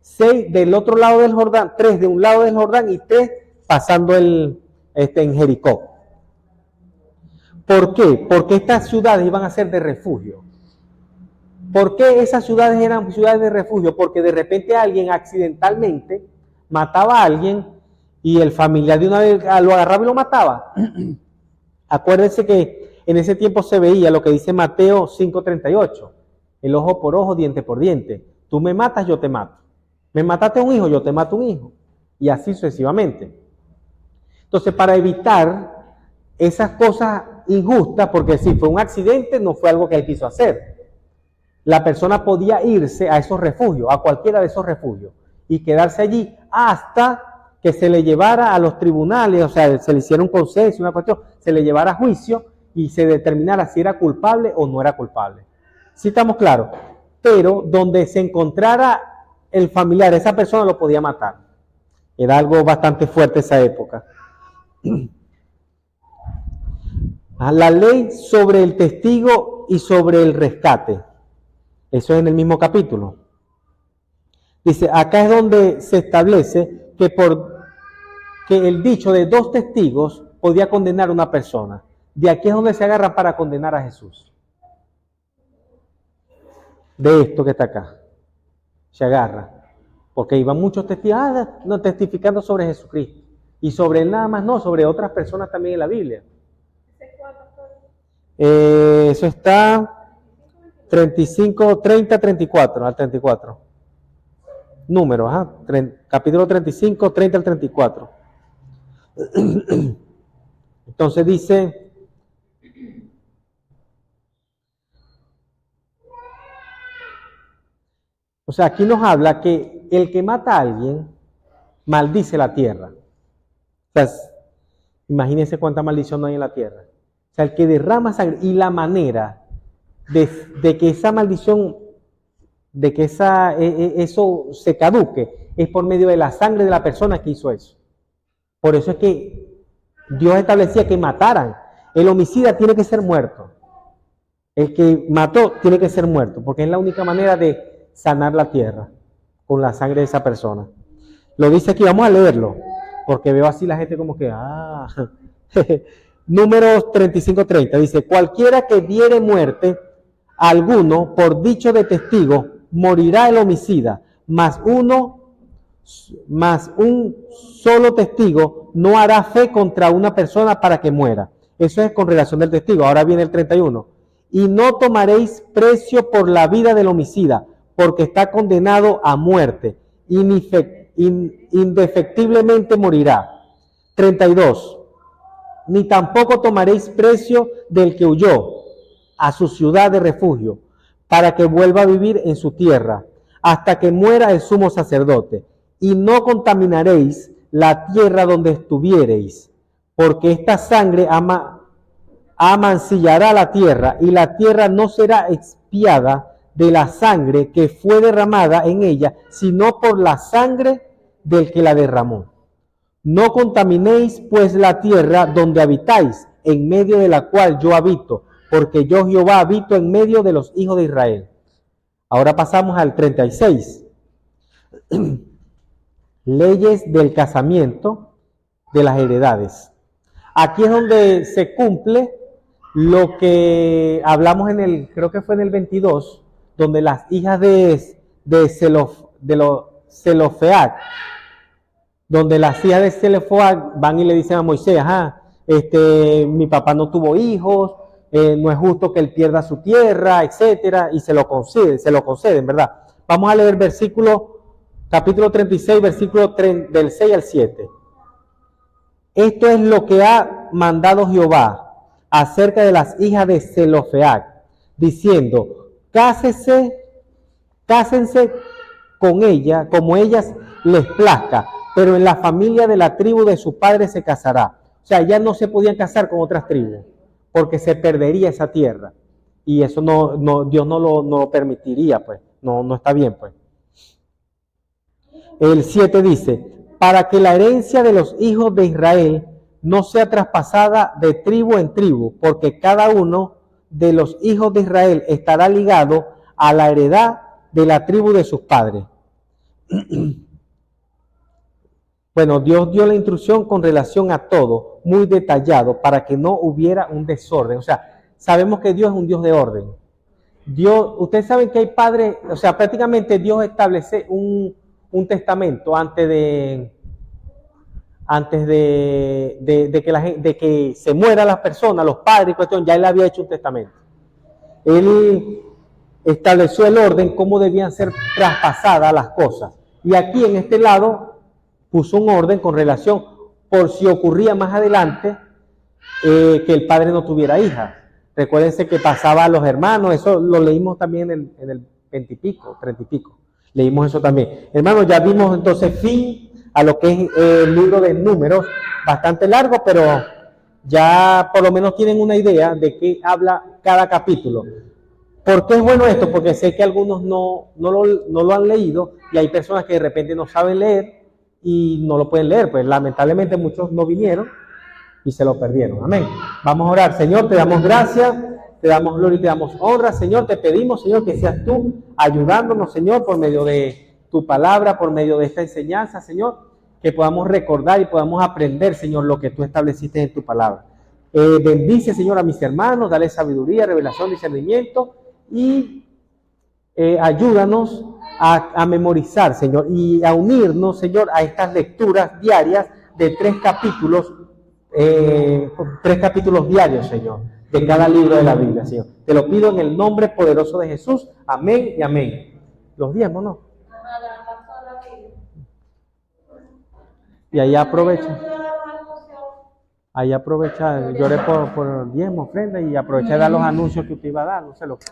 6 del otro lado del Jordán, 3 de un lado del Jordán y 3 pasando en Jericó. ¿Por qué? Porque estas ciudades iban a ser de refugio. ¿Por qué esas ciudades eran ciudades de refugio? Porque de repente alguien accidentalmente mataba a alguien y el familiar de una vez lo agarraba y lo mataba. Acuérdense que en ese tiempo se veía lo que dice Mateo 5:38, el ojo por ojo, diente por diente. Tú me matas, yo te mato. Me mataste a un hijo, yo te mato a un hijo. Y así sucesivamente. Entonces, para evitar esas cosas injustas, porque si fue un accidente, no fue algo que él quiso hacer. La persona podía irse a esos refugios, a cualquiera de esos refugios, y quedarse allí hasta que se le llevara a los tribunales, o sea, se le hiciera un consenso, una cuestión, se le llevara a juicio y se determinara si era culpable o no era culpable. ¿Sí estamos claros? Pero donde se encontrara el familiar, esa persona lo podía matar. Era algo bastante fuerte esa época. La ley sobre el testigo y sobre el rescate. Eso es en el mismo capítulo. Dice, acá es donde se establece que el dicho de 2 testigos podía condenar a una persona. De aquí es donde se agarra para condenar a Jesús. De esto que está acá. Se agarra. Porque iban muchos testigos no testificando sobre Jesucristo. Y sobre él nada más no, sobre otras personas también en la Biblia. Eso está 35, 30, 34, al 34. Números, capítulo 35, 30 al 34. Entonces dice, O sea, aquí nos habla que el que mata a alguien maldice la tierra. O sea, imagínense cuánta maldición no hay en la tierra. O sea, el que derrama sangre y la manera de que esa maldición, de que eso se caduque, es por medio de la sangre de la persona que hizo eso. Por eso es que Dios establecía que mataran. El homicida tiene que ser muerto. El que mató tiene que ser muerto, porque es la única manera de sanar la tierra con la sangre de esa persona. Lo dice aquí, vamos a leerlo, porque veo así la gente como que, Números 35:30, dice, cualquiera que diere muerte a alguno por dicho de testigo, morirá el homicida, mas un solo testigo no hará fe contra una persona para que muera. Eso es con relación del testigo. Ahora viene el 31. Y no tomaréis precio por la vida del homicida, porque está condenado a muerte, indefectiblemente morirá. 32. Ni tampoco tomaréis precio del que huyó a su ciudad de refugio, para que vuelva a vivir en su tierra, hasta que muera el sumo sacerdote. Y no contaminaréis la tierra donde estuviereis, porque esta sangre amancillará la tierra, y la tierra no será expiada de la sangre que fue derramada en ella, sino por la sangre del que la derramó. No contaminéis pues la tierra donde habitáis, en medio de la cual yo habito, porque yo Jehová habito en medio de los hijos de Israel. Ahora pasamos al 36. Leyes del casamiento, de las heredades. Aquí es donde se cumple lo que hablamos creo que fue en el 22, donde las hijas de Zelofead, donde las hijas de Zelofead van y le dicen a Moisés, mi papá no tuvo hijos, no es justo que él pierda su tierra, etcétera, y se lo conceden, ¿verdad? Vamos a leer capítulo 36, versículo del 6 al 7. Esto es lo que ha mandado Jehová acerca de las hijas de Zelofead, diciendo, cásense con ella, como ellas les plazca, pero en la familia de la tribu de su padre se casará. O sea, ya no se podían casar con otras tribus, porque se perdería esa tierra. Y eso Dios no lo permitiría, pues. No está bien, pues. El 7 dice, para que la herencia de los hijos de Israel no sea traspasada de tribu en tribu, porque cada uno de los hijos de Israel estará ligado a la heredad de la tribu de sus padres. Bueno, Dios dio la instrucción con relación a todo, muy detallado, para que no hubiera un desorden. O sea, sabemos que Dios es un Dios de orden. Ustedes saben que hay padres, o sea, prácticamente Dios establece un testamento antes de que se mueran las personas, los padres, cuestión, ya él había hecho un testamento. Él estableció el orden, cómo debían ser traspasadas las cosas. Y aquí en este lado puso un orden con relación, por si ocurría más adelante, que el padre no tuviera hija. Recuérdense que pasaba a los hermanos, eso lo leímos también en el 20 y pico, 30 y pico. Leímos eso también. Hermanos, ya vimos entonces fin a lo que es el libro de Números, bastante largo, pero ya por lo menos tienen una idea de qué habla cada capítulo. ¿Por qué es bueno esto? Porque sé que algunos no lo han leído y hay personas que de repente no saben leer y no lo pueden leer, pues lamentablemente muchos no vinieron y se lo perdieron. Amén. Vamos a orar. Señor, te damos gracias, te damos gloria y te damos honra. Señor, te pedimos, Señor, que seas tú ayudándonos, Señor, por medio de tu palabra, por medio de esta enseñanza, Señor, que podamos recordar y podamos aprender, Señor, lo que tú estableciste en tu palabra. Bendice, Señor, a mis hermanos, dale sabiduría, revelación, discernimiento y ayúdanos a memorizar, Señor, y a unirnos, Señor, a estas lecturas diarias de 3 capítulos diarios, Señor, de cada libro de la Biblia, Señor. Te lo pido en el nombre poderoso de Jesús. Amén y amén. Los diezmos, ¿no? Y ahí aprovecha. Ahí aprovecha, lloré por diezmo, ofrenda y aproveché de dar los anuncios que usted iba a dar, no sé lo que.